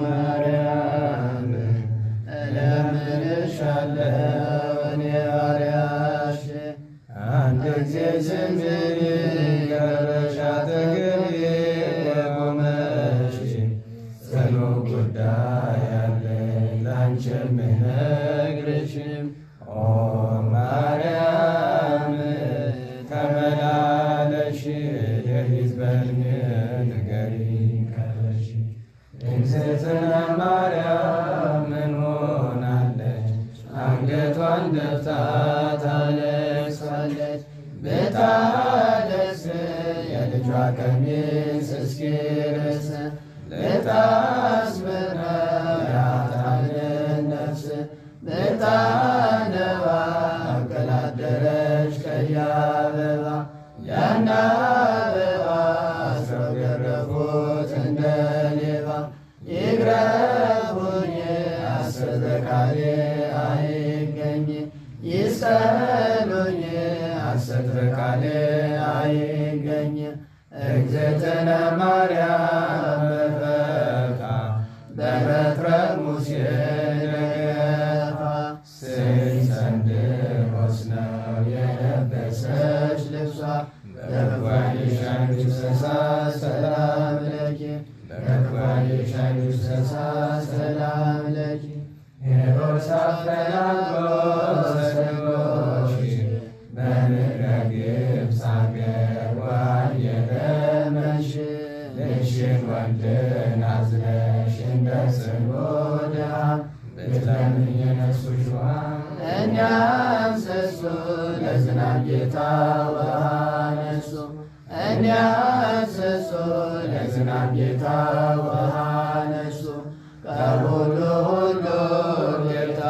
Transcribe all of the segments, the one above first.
ማርያም እለምንሻለሁ እኔ ባሪያሽ አንድ ጊዜ ዝም ብዬ ከበረሽ አጠገቤ ቆመሽ ጽኑ ጉዳይ አለኝ ላንቺ የምነግርሽም ኦ ማርያም ተመላለሽ የፊት በልሜ ንገሪኝ ቀረሽ እግዝእትነ ማርያም ምን ሆናለች አንገቷን ደፍታ ታለቅሳለች ብታለቅስ የልጇ ቀሚስ እስኪረስ ልታስምረው ያጣንን ነፍስ ብታነባ አገላደረች ቀይ አበባ ያን አበባ አስረው ገረፉት እንደ ሌባ ይግረፉኝ አሰተካሌ አይገኝ ይስቀሉኝ አሰተካሌ አይገኝ እግዝእትነ ማርያም በፈቃ በበትረ ሙሴ ደገፋ ስንሰንድሮስ ነው የለበሰች ልብሷ በክንፏ አንግሥሳ ሰላም ለኪ በክንፏ አንግሥሳ ሰላም ለኪ ሄሮድስ አፈናቅሎ ሰዶሽ በምድረ ግብፅ አገር ዋየለመንሽ ልጅሽን ወልድን አዝለሽ እንደ ጽኑ ድሃ ብትለምኝ የነሱሽ ውሃ እኒያም ሰሱ ለዝናብ ጌታ ውሃ ነሱ እኒያም ሰሱ ለዝናብ ጌታ ውሃ ነሱ ከሁሉ ሁሉ ጌታ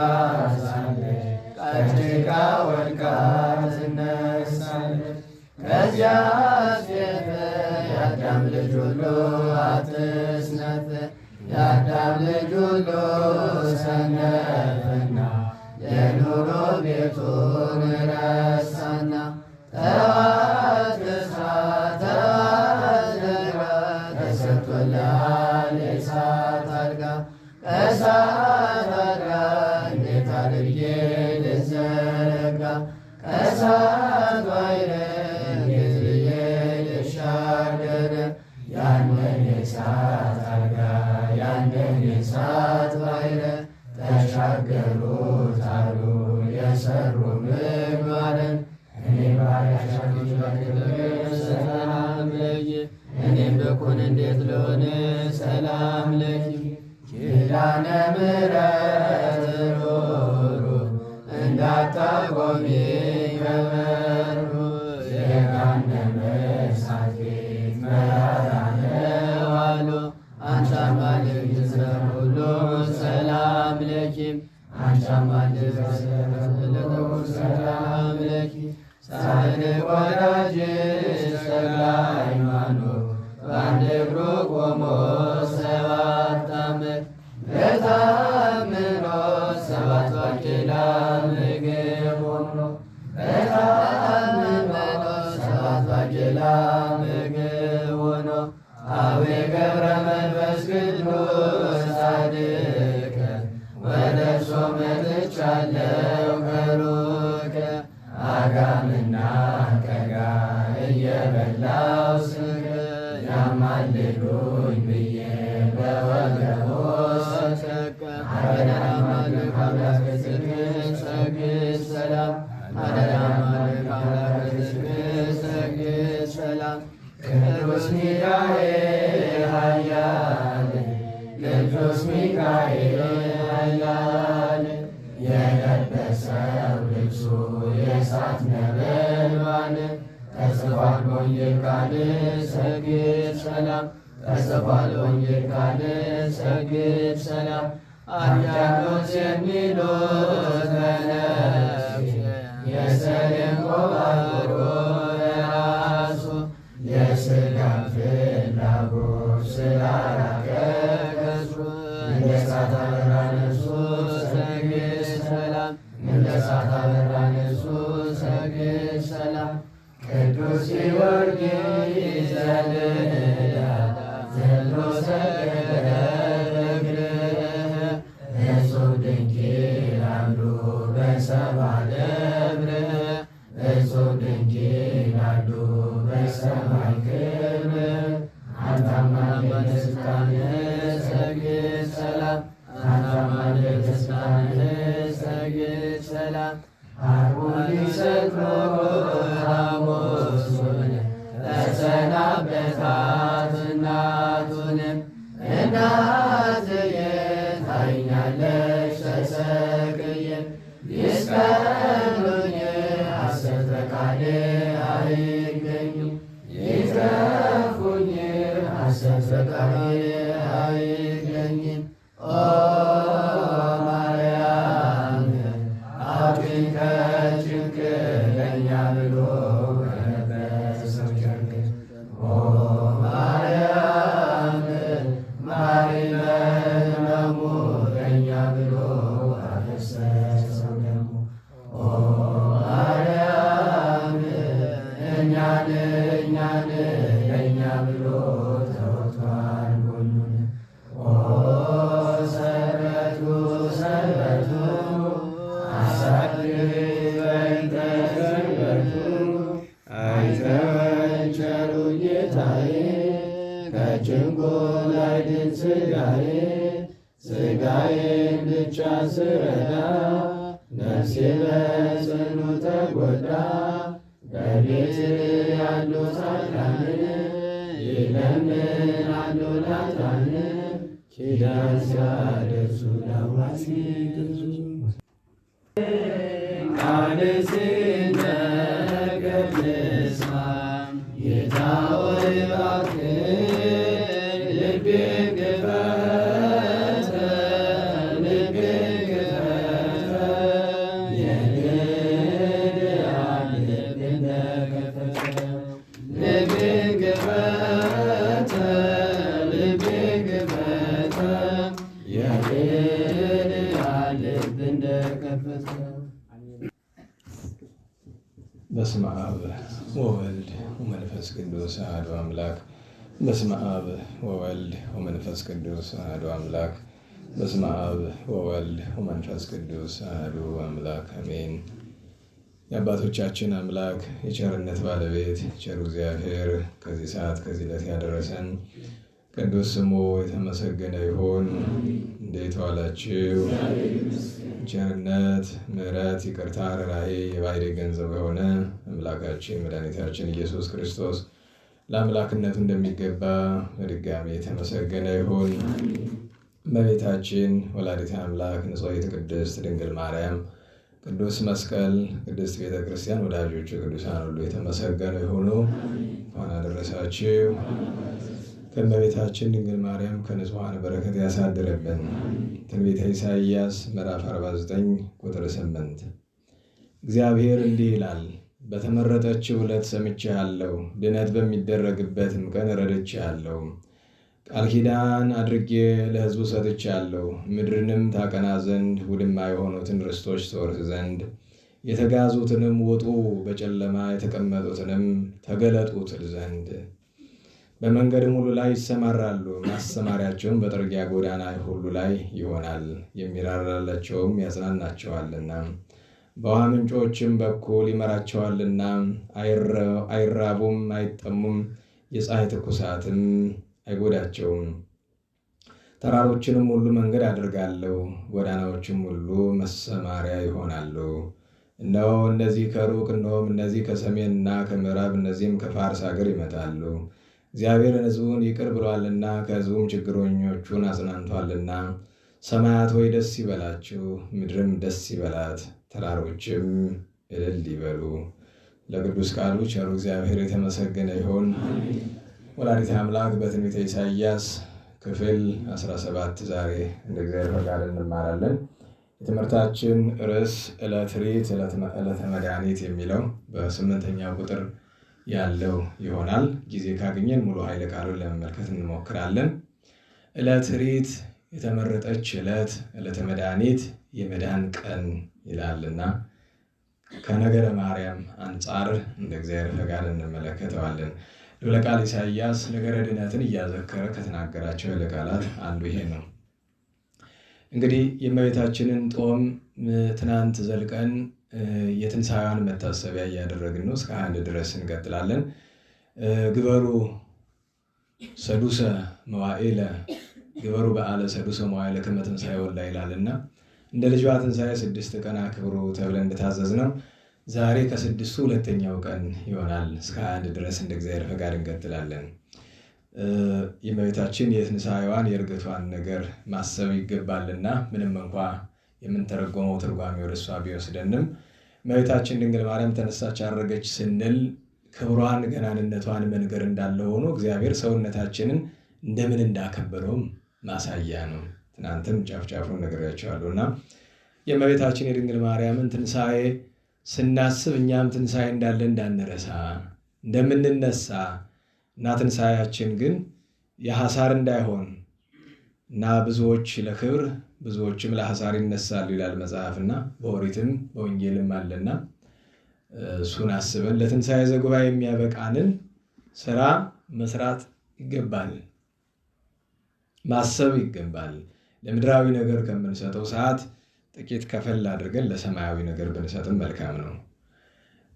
ሳለች ቀጭቃ ወድቃ ትነሳለች ከዚያ አስጌጠ የአዳም ልጅ ሁሉ አትስነፍ የአዳም ልጅ ሁሉ ሰነፍና የኑሮ ቤቱን ረሳና ተዋት ከእሳት ተዋት ነጋ ተሰጥቶልሃል የእሳት አልጋ ከእሳት አልጋ እንዴት አድርጌ ልዘረጋ ከእሳት ባሕር እንዴት ብዬ ልሻገር ያንን የእሳት አልጋ ያንን የእሳት ባሕር ተሻገሩት አሉ የሰሩ ምግባርን እኔ ባሪያሽ ሰላም ለኪ እኔም ብኩን እንዴት ልሆን ሰላም ለኪ ኪዳነ ምሕረት ሩሩ እንዳታቆሚ ከበሩ የገሃነመ እሳት ፊት መራራ ነው አሉ አንቺ አማልክት ሁሉ ሰላም ለኪ አንቺ አማልክት ሰላም ለኪ ጻድቅ ወዳጅሽ ተክለ ሃይማኖት በአንድ እግሩ ቆሞ 7 ዓመት በታምኖ 7 ባቄላ ምግብ ሆኖ በታምኖ 7 ባቄላ ምግብ ሆኖ አቤ ገብረ መንፈስ ቅዱስ ጻድቅ ወደ እርሶ መጥቻለሁ ከሩቅ አጋምና ቀጋ እየበላው ስቅ ያማልዱኝ ብዬ በወገቦ ሰቀ አደራ ማልክ አምላከ ጽድቅ ሰግድ ሰላም አደራ ማልክ አምላከ ጽድቅ ሰግድ ሰላም ቅዱስ ሚካኤል ኃያል ቅዱስ ሚካኤል ኃያል የለበሰው ልብሱ የእሳት ነበልባል ተጽፏል በወንጌል ቃል ሰግድ ሰላም ተጽፏል በወንጌል ቃል ሰግድ ሰላም አርያኖስ የሚሉት መነኩሴ የሰሌን ቆባዶ ራሱ የሥጋ ፍላጎት ስላራቀ ከሱ እንደ እሳት አበራ ነፍሱ ሰግድ ሰላም እንደ እሳት አበራ ነፍሱ ሰግድ ሰላም ቅዱስ ጊዮርጊስ ዘልዳ ዘልሮ በስልጣንህ ሰግድ ሰላም አማልክተ ስልጣንህ ሰግድ ሰላም አርቡን ሰጥሮ ሐሙሱን ተሰናበታት እናቱንም እናትዬ ታይኛለሽ ተሰቅዬ ይስቀሉኝ ሐሰት በቃሌ አይገኙም ይትረፉኝ ሐሰት በቃሌ አይገኝም ኦ ማርያም አውጪኝ ከጭንቅ ለእኛ ብሎ በሰው ጨርቅ ኦ ማርያም ማሪነ ሕመሙ ለእኛ ብሎ አፈሰሰው ደሙ ኦ ማርያም እኛን ለእኛ ብሎ ተወጥቷል ጎኑን ኦ ሰንበቱ ሰንበቱ አሳድሪ በእንተ ሰንበቱ አይተወን ቸሩ ጌታዬ ከጭንቁ ላይ ድን ሥጋዬን ብቻ ስረዳ ነፍሴ በጽኑ ተጎዳ በቤት ያሉት ጻድቃን ይለምናሉ ናታን ኪዳን ሲያደርሱ ለዋሲ ግዙ ቃል ሲነገር ልስማ ጌታ ሆይ እባክህ ልቤን ክፈት ልቤን ክፈት የንድያን ልብ እንደከፈተ ልቤን ክፈት ልቤን ክፈት የንድያን ልብ እንደከፈተ በስመ አብ ወወልድ ወመንፈስ ቅዱስ አሐዱ አምላክ። በስመ አብ ወወልድ ወመንፈስ ቅዱስ አሐዱ አምላክ። በስመ አብ ወወልድ ወመንፈስ ቅዱስ አሐዱ አምላክ አሜን። የአባቶቻችን አምላክ የቸርነት ባለቤት ቸሩ እግዚአብሔር ከዚህ ሰዓት ከዚህ ዕለት ያደረሰን ቅዱስ ስሙ የተመሰገነ ይሁን። እንዴት ዋላችሁ? ቸርነት፣ ምሕረት፣ ይቅርታ፣ ርኅራኄ የባሕርይ ገንዘቡ የሆነ አምላካችን መድኃኒታችን ኢየሱስ ክርስቶስ ለአምላክነቱ እንደሚገባ በድጋሚ የተመሰገነ ይሁን። እመቤታችን ወላዲተ አምላክ ንጽሕት ቅድስት ድንግል ማርያም፣ ቅዱስ መስቀል፣ ቅድስት ቤተ ክርስቲያን፣ ወዳጆቹ ቅዱሳን ሁሉ የተመሰገኑ ይሁኑ። እንኳን አደረሳችሁ። ከእመቤታችን ድንግል ማርያም ከንጹሐን በረከት ያሳድርብን። ትንቢተ ኢሳይያስ ምዕራፍ 49 ቁጥር 8 እግዚአብሔር እንዲህ ይላል፣ በተመረጠችው ዕለት ሰምቼሃለሁ፣ ድነት በሚደረግበትም ቀን ረድቼሃለሁ። ቃል ኪዳን አድርጌ ለሕዝቡ ሰጥቼሃለሁ፣ ምድርንም ታቀና ዘንድ ውድማ የሆኑትን ርስቶች ትወርስ ዘንድ የተጋዙትንም ውጡ፣ በጨለማ የተቀመጡትንም ተገለጡ ትል ዘንድ። በመንገድም ሁሉ ላይ ይሰማራሉ፣ ማሰማሪያቸውም በጥርጊያ ጎዳና ሁሉ ላይ ይሆናል። የሚራራላቸውም ያጽናናቸዋልና፣ በውሃ ምንጮችም በኩል ይመራቸዋልና። አይራቡም አይጠሙም፣ የፀሐይ ትኩሳትም አይጎዳቸውም። ተራሮችንም ሁሉ መንገድ አድርጋለሁ፣ ጎዳናዎችም ሁሉ መሰማሪያ ይሆናሉ። እነሆ እነዚህ ከሩቅ እነሆም እነዚህ ከሰሜንና ከምዕራብ እነዚህም ከፋርስ ሀገር ይመጣሉ። እግዚአብሔርን ሕዝቡን ይቅር ብሏልና ከሕዝቡም ችግረኞቹን አጽናንቷልና። ሰማያት ሆይ ደስ ይበላችሁ፣ ምድርም ደስ ይበላት፣ ተራሮችም እልል ይበሉ። ለቅዱስ ቃሉ ቸሩ እግዚአብሔር የተመሰገነ ይሁን። ወላዲተ አምላክ በትንቢተ ኢሳይያስ ክፍል 17 ዛሬ እንደ እግዚአብሔር ፈቃድ እንማራለን። የትምህርታችን ርዕስ ዕለት ሪት ዕለተ መድኃኒት የሚለው በ8ኛው ቁጥር ያለው ይሆናል። ጊዜ ካገኘን ሙሉ ኃይለ ቃሉን ለመመልከት እንሞክራለን። ዕለት ሪት የተመረጠች ዕለት፣ ዕለተ መድኃኒት የመዳን ቀን ይላልና ከነገረ ማርያም አንጻር እንደ እግዚአብሔር ፈቃድ እንመለከተዋለን። ልዑለ ቃል ኢሳይያስ ነገረ ድነትን እያዘከረ ከተናገራቸው ኃይለ ቃላት አንዱ ይሄ ነው። እንግዲህ የእመቤታችንን ጦም ትናንት ዘልቀን የትንሣኤዋን መታሰቢያ እያደረግን ነው። እስከ 21 ድረስ እንቀጥላለን። ግበሩ ሰዱሰ መዋዕለ ግበሩ በዓለ ሰዱሰ መዋዕለ ከመ ትንሣኤ ወልዳ ይላልና እንደ ልጇ ትንሣኤ 6 ቀን አክብሩ ተብለን እንደታዘዝነው ዛሬ ከ6ቱ ሁለተኛው ቀን ይሆናል። እስከ 21 ድረስ እንደ እግዚአብሔር ፈቃድ እንቀጥላለን። የእመቤታችን የትንሣኤዋን የእርገቷን ነገር ማሰብ ይገባልና ምንም እንኳ የምንተረጎመው ትርጓሜ ወደ እሷ ቢወስደንም እመቤታችን ድንግል ማርያም ተነሳች አረገች ስንል ክብሯን ገናንነቷን መንገር እንዳለ ሆኖ እግዚአብሔር ሰውነታችንን እንደምን እንዳከበረውም ማሳያ ነው። ትናንትም ጫፍጫፉን ነግሬያቸዋለሁ እና የእመቤታችን የድንግል ማርያምን ትንሣኤ ስናስብ እኛም ትንሣኤ እንዳለ እንዳንረሳ እንደምንነሳ እና ትንሣኤያችን ግን የሐሳር እንዳይሆን እና ብዙዎች ለክብር ብዙዎችም ለሐሳር ይነሳሉ ይላል መጽሐፍና በኦሪትም በወንጌልም አለና እሱን አስበን ለትንሣኤ ዘጉባኤ የሚያበቃንን ስራ መስራት ይገባል፣ ማሰብ ይገባል። ለምድራዊ ነገር ከምንሰጠው ሰዓት ጥቂት ከፈል አድርገን ለሰማያዊ ነገር ብንሰጥም መልካም ነው።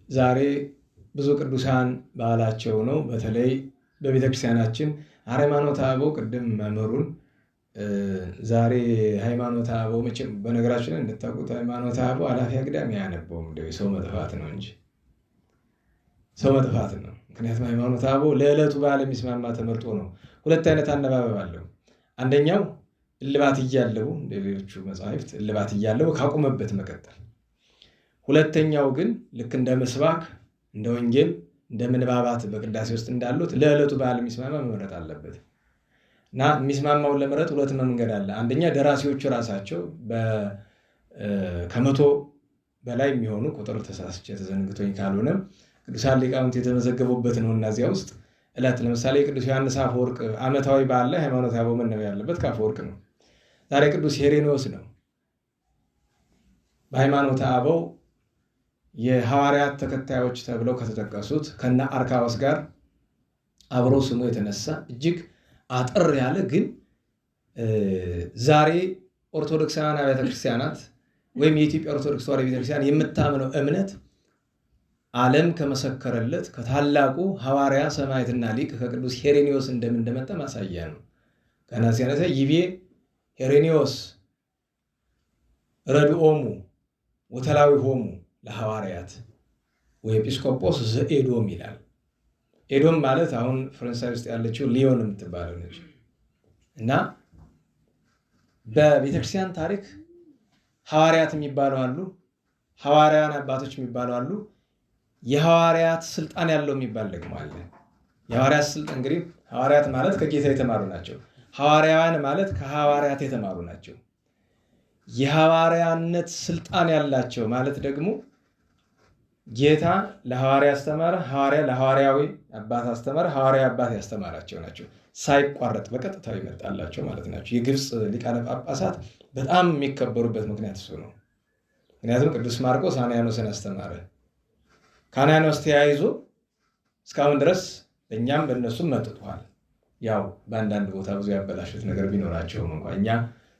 ዛሬ ብዙ ቅዱሳን በዓላቸው ነው። በተለይ በቤተክርስቲያናችን ሃይማኖተ አበው ቅድም መምህሩን ዛሬ ሃይማኖተ አበው መቼም በነገራችን ላይ እንድታውቁት ሃይማኖተ አበው አላፊ አግዳሚ አያነበውም። ሰው መጥፋት ነው እንጂ ሰው መጥፋት ነው። ምክንያቱም ሃይማኖተ አበው ለዕለቱ በዓል የሚስማማ ተመርጦ ነው። ሁለት አይነት አነባበብ አለው። አንደኛው እልባት እያለው እንደ ሌሎቹ መጻሕፍት እልባት እያለው ካቆመበት መቀጠል። ሁለተኛው ግን ልክ እንደ ምስባክ እንደ ወንጌል እንደ ምንባባት በቅዳሴ ውስጥ እንዳሉት ለዕለቱ በዓል የሚስማማ መመረጥ አለበት እና የሚስማማውን ለመረጥ ሁለት መንገድ አለ። አንደኛ ደራሲዎቹ ራሳቸው ከመቶ በላይ የሚሆኑ ቁጥር ተሳስቼ ተዘንግቶኝ ካልሆነ ቅዱሳን ሊቃውንት የተመዘገቡበት ነው እና እዚያ ውስጥ ዕለት ለምሳሌ ቅዱስ ዮሐንስ አፈወርቅ ዓመታዊ በዓል ላይ ሃይማኖተ አበው መነበብ ያለበት ከአፈወርቅ ነው። ዛሬ ቅዱስ ሄሬኔዎስ ነው። በሃይማኖተ አበው የሐዋርያት ተከታዮች ተብለው ከተጠቀሱት ከነ አርካዎስ ጋር አብሮ ስሙ የተነሳ እጅግ አጥር ያለ ግን ዛሬ ኦርቶዶክሳውያን አብያተ ክርስቲያናት ወይም የኢትዮጵያ ኦርቶዶክስ ተዋሕዶ ቤተክርስቲያን የምታምነው እምነት ዓለም ከመሰከረለት ከታላቁ ሐዋርያ ሰማዕትና ሊቅ ከቅዱስ ሄሬኔዎስ እንደመጣ ማሳያ ነው። ገና ሲያነሳ ይቤ ሄሬኔዎስ ረድኦሙ ወተላዊሆሙ ለሐዋርያት ወኤጲስቆጶስ ዘኤዶም ይላል። ኤዶም ማለት አሁን ፈረንሳይ ውስጥ ያለችው ሊዮን የምትባለው ነች እና በቤተክርስቲያን ታሪክ ሐዋርያት የሚባሉ አሉ፣ ሐዋርያን አባቶች የሚባሉ አሉ፣ የሐዋርያት ስልጣን ያለው የሚባል ደግሞ አለ። የሐዋርያት ስልጣን እንግዲህ ሐዋርያት ማለት ከጌታ የተማሩ ናቸው። ሐዋርያውያን ማለት ከሐዋርያት የተማሩ ናቸው። የሐዋርያነት ስልጣን ያላቸው ማለት ደግሞ ጌታ ለሐዋርያ አስተማረ፣ ሐዋርያ ለሐዋርያዊ አባት አስተማረ፣ ሐዋርያ አባት ያስተማራቸው ናቸው። ሳይቋረጥ በቀጥታው ይመጣላቸው ማለት ናቸው። የግብፅ ሊቃነ ጳጳሳት በጣም የሚከበሩበት ምክንያት እሱ ነው። ምክንያቱም ቅዱስ ማርቆስ አንያኖስን አስተማረ። ከአንያኖስ ተያይዞ እስካሁን ድረስ በእኛም በእነሱም መጥቷል። ያው በአንዳንድ ቦታ ብዙ ያበላሹት ነገር ቢኖራቸውም እንኳ እኛ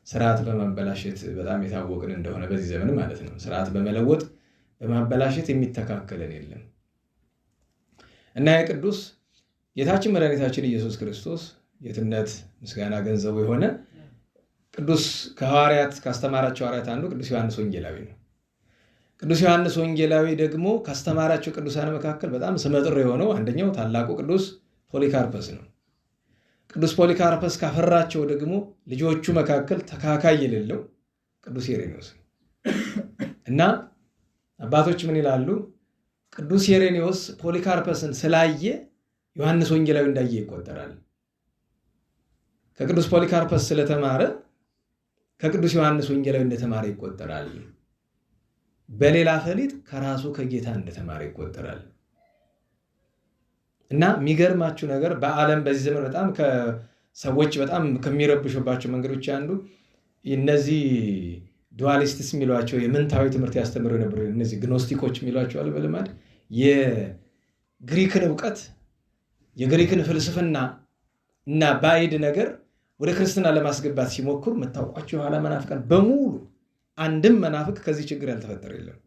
ስርዓት በማበላሸት በጣም የታወቅን እንደሆነ በዚህ ዘመን ማለት ነው። ስርዓት በመለወጥ በማበላሸት የሚተካከለን የለም እና የቅዱስ ጌታችን መድኃኒታችን ኢየሱስ ክርስቶስ የትነት ምስጋና ገንዘቡ የሆነ ቅዱስ ከሐዋርያት ካስተማራቸው ሐዋርያት አንዱ ቅዱስ ዮሐንስ ወንጌላዊ ነው። ቅዱስ ዮሐንስ ወንጌላዊ ደግሞ ካስተማራቸው ቅዱሳን መካከል በጣም ስመጥር የሆነው አንደኛው ታላቁ ቅዱስ ፖሊካርፐስ ነው። ቅዱስ ፖሊካርፐስ ካፈራቸው ደግሞ ልጆቹ መካከል ተካካይ የሌለው ቅዱስ ሄሬኔዎስ እና አባቶች ምን ይላሉ? ቅዱስ ሄሬኔዎስ ፖሊካርፐስን ስላየ ዮሐንስ ወንጌላዊ እንዳየ ይቆጠራል። ከቅዱስ ፖሊካርፐስ ስለተማረ ከቅዱስ ዮሐንስ ወንጌላዊ እንደተማረ ይቆጠራል። በሌላ ፈሊጥ ከራሱ ከጌታ እንደተማረ ይቆጠራል። እና የሚገርማችሁ ነገር በዓለም በዚህ ዘመን በጣም ከሰዎች በጣም ከሚረብሹባቸው መንገዶች አንዱ እነዚህ ዱዋሊስትስ የሚሏቸው የምንታዊ ትምህርት ያስተምሩ የነበሩ እነዚህ ግኖስቲኮች የሚሏቸው አለ በልማድ የግሪክን እውቀት የግሪክን ፍልስፍና እና ባዕድ ነገር ወደ ክርስትና ለማስገባት ሲሞክሩ መታወቋቸው የኋላ መናፍቃን በሙሉ አንድም መናፍቅ ከዚህ ችግር ያልተፈጠረ የለም።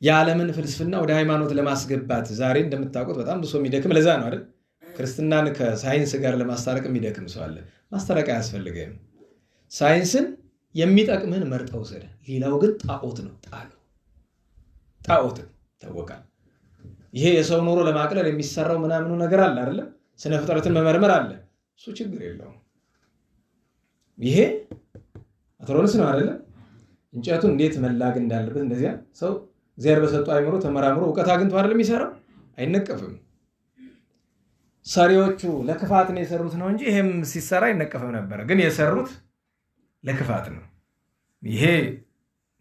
የዓለምን ፍልስፍና ወደ ሃይማኖት ለማስገባት ዛሬ እንደምታውቁት በጣም ብሶ የሚደክም ለዛ ነው አይደል? ክርስትናን ከሳይንስ ጋር ለማስታረቅ የሚደክም ሰው አለ። ማስታረቅ አያስፈልግም። ሳይንስን የሚጠቅምህን መርጠው ውሰድ። ሌላው ግን ጣዖት ነው። ጣዖት ታወቃል። ይሄ የሰው ኑሮ ለማቅለል የሚሰራው ምናምኑ ነገር አለ አይደለም? ስነ ፍጥረትን መመርመር አለ። እሱ ችግር የለውም። ይሄ አትሮንስ ነው አይደለም? እንጨቱን እንዴት መላግ እንዳለበት እንደዚያ ሰው እግዚአብሔር በሰጠው አይምሮ ተመራምሮ እውቀት አግኝቶ አይደለም የሚሰራው። አይነቀፍም። ሰሪዎቹ ለክፋት ነው የሰሩት ነው እንጂ ይሄም ሲሰራ አይነቀፍም ነበር። ግን የሰሩት ለክፋት ነው። ይሄ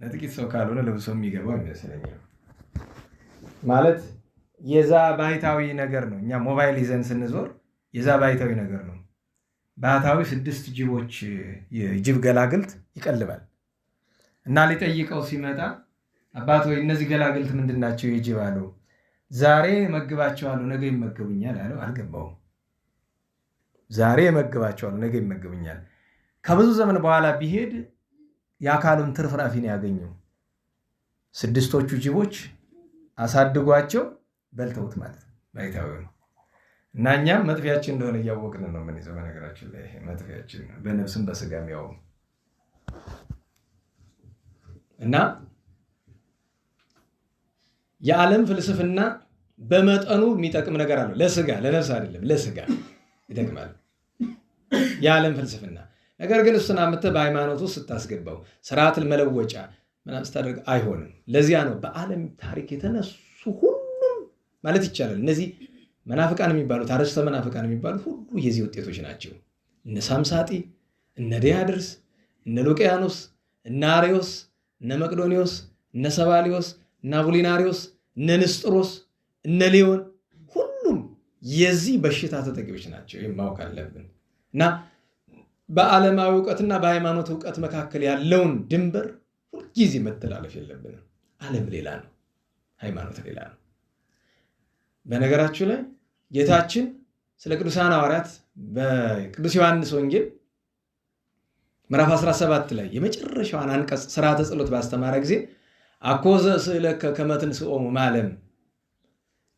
ለጥቂት ሰው ካልሆነ ለብዙ ሰው የሚገባው ይመስለኛል። ማለት የዛ ባሕታዊ ነገር ነው። እኛ ሞባይል ይዘን ስንዞር የዛ ባሕታዊ ነገር ነው። ባሕታዊ 6 ጅቦች የጅብ ገላግልት ይቀልባል እና ሊጠይቀው ሲመጣ አባት ወይ እነዚህ ገላግልት ምንድናቸው የጅብ አለው። ዛሬ መግባቸዋለሁ ነገ ይመገቡኛል አለው። አልገባውም። ዛሬ መግባቸዋለሁ ነገ ይመገቡኛል። ከብዙ ዘመን በኋላ ቢሄድ የአካሉን ትርፍራፊ ነው ያገኘው። 6ቶቹ ጅቦች አሳድጓቸው በልተውት ማለት ነው። ባሕታዊ ነው እና እኛም መጥፊያችን እንደሆነ እያወቅን ነው የምንይዘው። በነገራችን ላይ መጥፊያችን በነፍስም በስጋም ያው እና የዓለም ፍልስፍና በመጠኑ የሚጠቅም ነገር አለው። ለስጋ ለነፍስ አይደለም፣ ለስጋ ይጠቅማል የዓለም ፍልስፍና። ነገር ግን እሱን አምጥተህ በሃይማኖት ውስጥ ስታስገባው ስርዓትን መለወጫ ምናምን ስታደርግ አይሆንም። ለዚያ ነው በዓለም ታሪክ የተነሱ ሁሉም ማለት ይቻላል እነዚህ መናፍቃን የሚባሉት አርእስተ መናፍቃን የሚባሉት ሁሉ የዚህ ውጤቶች ናቸው። እነ ሳምሳጢ፣ እነ ዲያድርስ፣ እነ ሉቅያኖስ፣ እነ አርዮስ፣ እነ መቅዶኒዎስ፣ እነ ሰባሊዮስ፣ እነ አቡሊናሪዮስ፣ እነ ንስጥሮስ፣ እነ ሌዮን ሁሉም የዚህ በሽታ ተጠቂዎች ናቸው። ማወቅ አለብን እና በዓለማዊ እውቀትና በሃይማኖት እውቀት መካከል ያለውን ድንበር ሁልጊዜ መተላለፍ የለብንም። ዓለም ሌላ ነው፣ ሃይማኖት ሌላ ነው። በነገራችሁ ላይ ጌታችን ስለ ቅዱሳን ሐዋርያት በቅዱስ ዮሐንስ ወንጌል ምዕራፍ 17 ላይ የመጨረሻዋን አንቀጽ ሥርዓተ ጸሎት ባስተማረ ጊዜ አኮዘ ስእለከ ከመ ትንሥኦሙ እምዓለም፣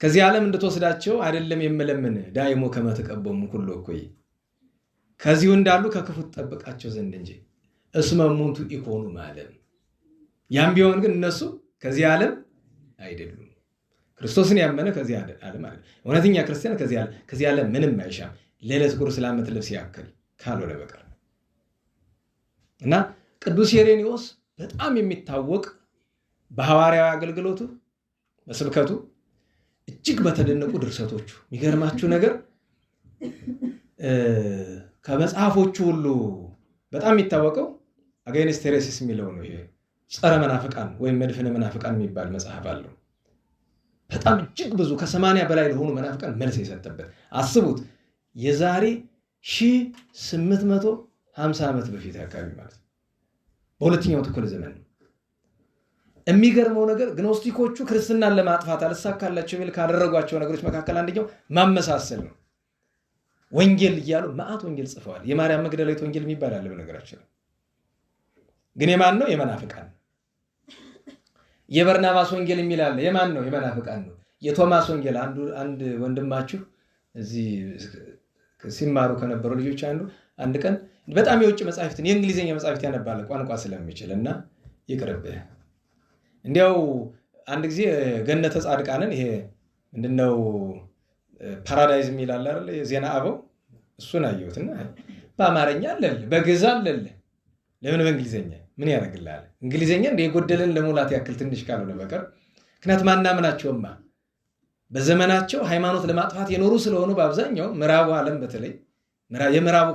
ከዚህ ዓለም እንድትወስዳቸው አይደለም የምለምን ዳይሞ ከመ ትቀቦሙ ኩሎ እኮይ፣ ከዚሁ እንዳሉ ከክፉ ትጠብቃቸው ዘንድ እንጂ እስመ እሙንቱ ኢኮኑ እምዓለም። ያም ቢሆን ግን እነሱ ከዚህ ዓለም አይደሉም። ክርስቶስን ያመነ ከዚህ ዓለም አይደለም። እውነተኛ ክርስቲያን ከዚህ ዓለም ምንም አይሻም፣ ለዕለት ጉርስ ለዓመት ልብስ ያክል ካልሆነ በቀር እና ቅዱስ ኢሬኔዎስ በጣም የሚታወቅ በሐዋርያዊ አገልግሎቱ በስብከቱ እጅግ በተደነቁ ድርሰቶቹ የሚገርማችሁ ነገር ከመጽሐፎቹ ሁሉ በጣም የሚታወቀው አጋይንስት ሄሬሲስ የሚለው ነው። ይሄ ጸረ መናፍቃን ወይም መድፍነ መናፍቃን የሚባል መጽሐፍ አለው። በጣም እጅግ ብዙ ከ80 በላይ ለሆኑ መናፍቃን መልስ የሰጠበት። አስቡት፣ የዛሬ 1850 ዓመት በፊት አካባቢ ማለት በሁለተኛው ክፍለ ዘመን ነው። የሚገርመው ነገር ግኖስቲኮቹ ክርስትናን ለማጥፋት አልሳካላቸው የሚል ካደረጓቸው ነገሮች መካከል አንደኛው ማመሳሰል ነው። ወንጌል እያሉ መዓት ወንጌል ጽፈዋል። የማርያም መግደላዊት ወንጌል የሚባል አለ በነገራችን። ግን የማን ነው? የመናፍቃን። የበርናባስ ወንጌል የሚል አለ። የማን ነው? የመናፍቃን ነው። የቶማስ ወንጌል አንድ ወንድማችሁ እዚህ ሲማሩ ከነበሩ ልጆች አንድ ቀን በጣም የውጭ መጻሕፍትን የእንግሊዝኛ መጻሕፍት ያነባል ቋንቋ ስለሚችል እና ይቅርብህ እንዲያው አንድ ጊዜ ገነተ ጻድቃንን ይሄ ምንድነው ፓራዳይዝ የሚል አለ አይደል? የዜና አበው እሱን አየሁትና በአማርኛ አለል በግዕዝ አለል ለምን በእንግሊዝኛ ምን ያደርግልሃል? እንግሊዝኛ እንደ የጎደለን ለሙላት ያክል ትንሽ ካልሆነ በቀር ምክንያቱም ማናምናቸውማ በዘመናቸው ሃይማኖት ለማጥፋት የኖሩ ስለሆኑ በአብዛኛው ምዕራቡ ዓለም በተለይ የምዕራቡ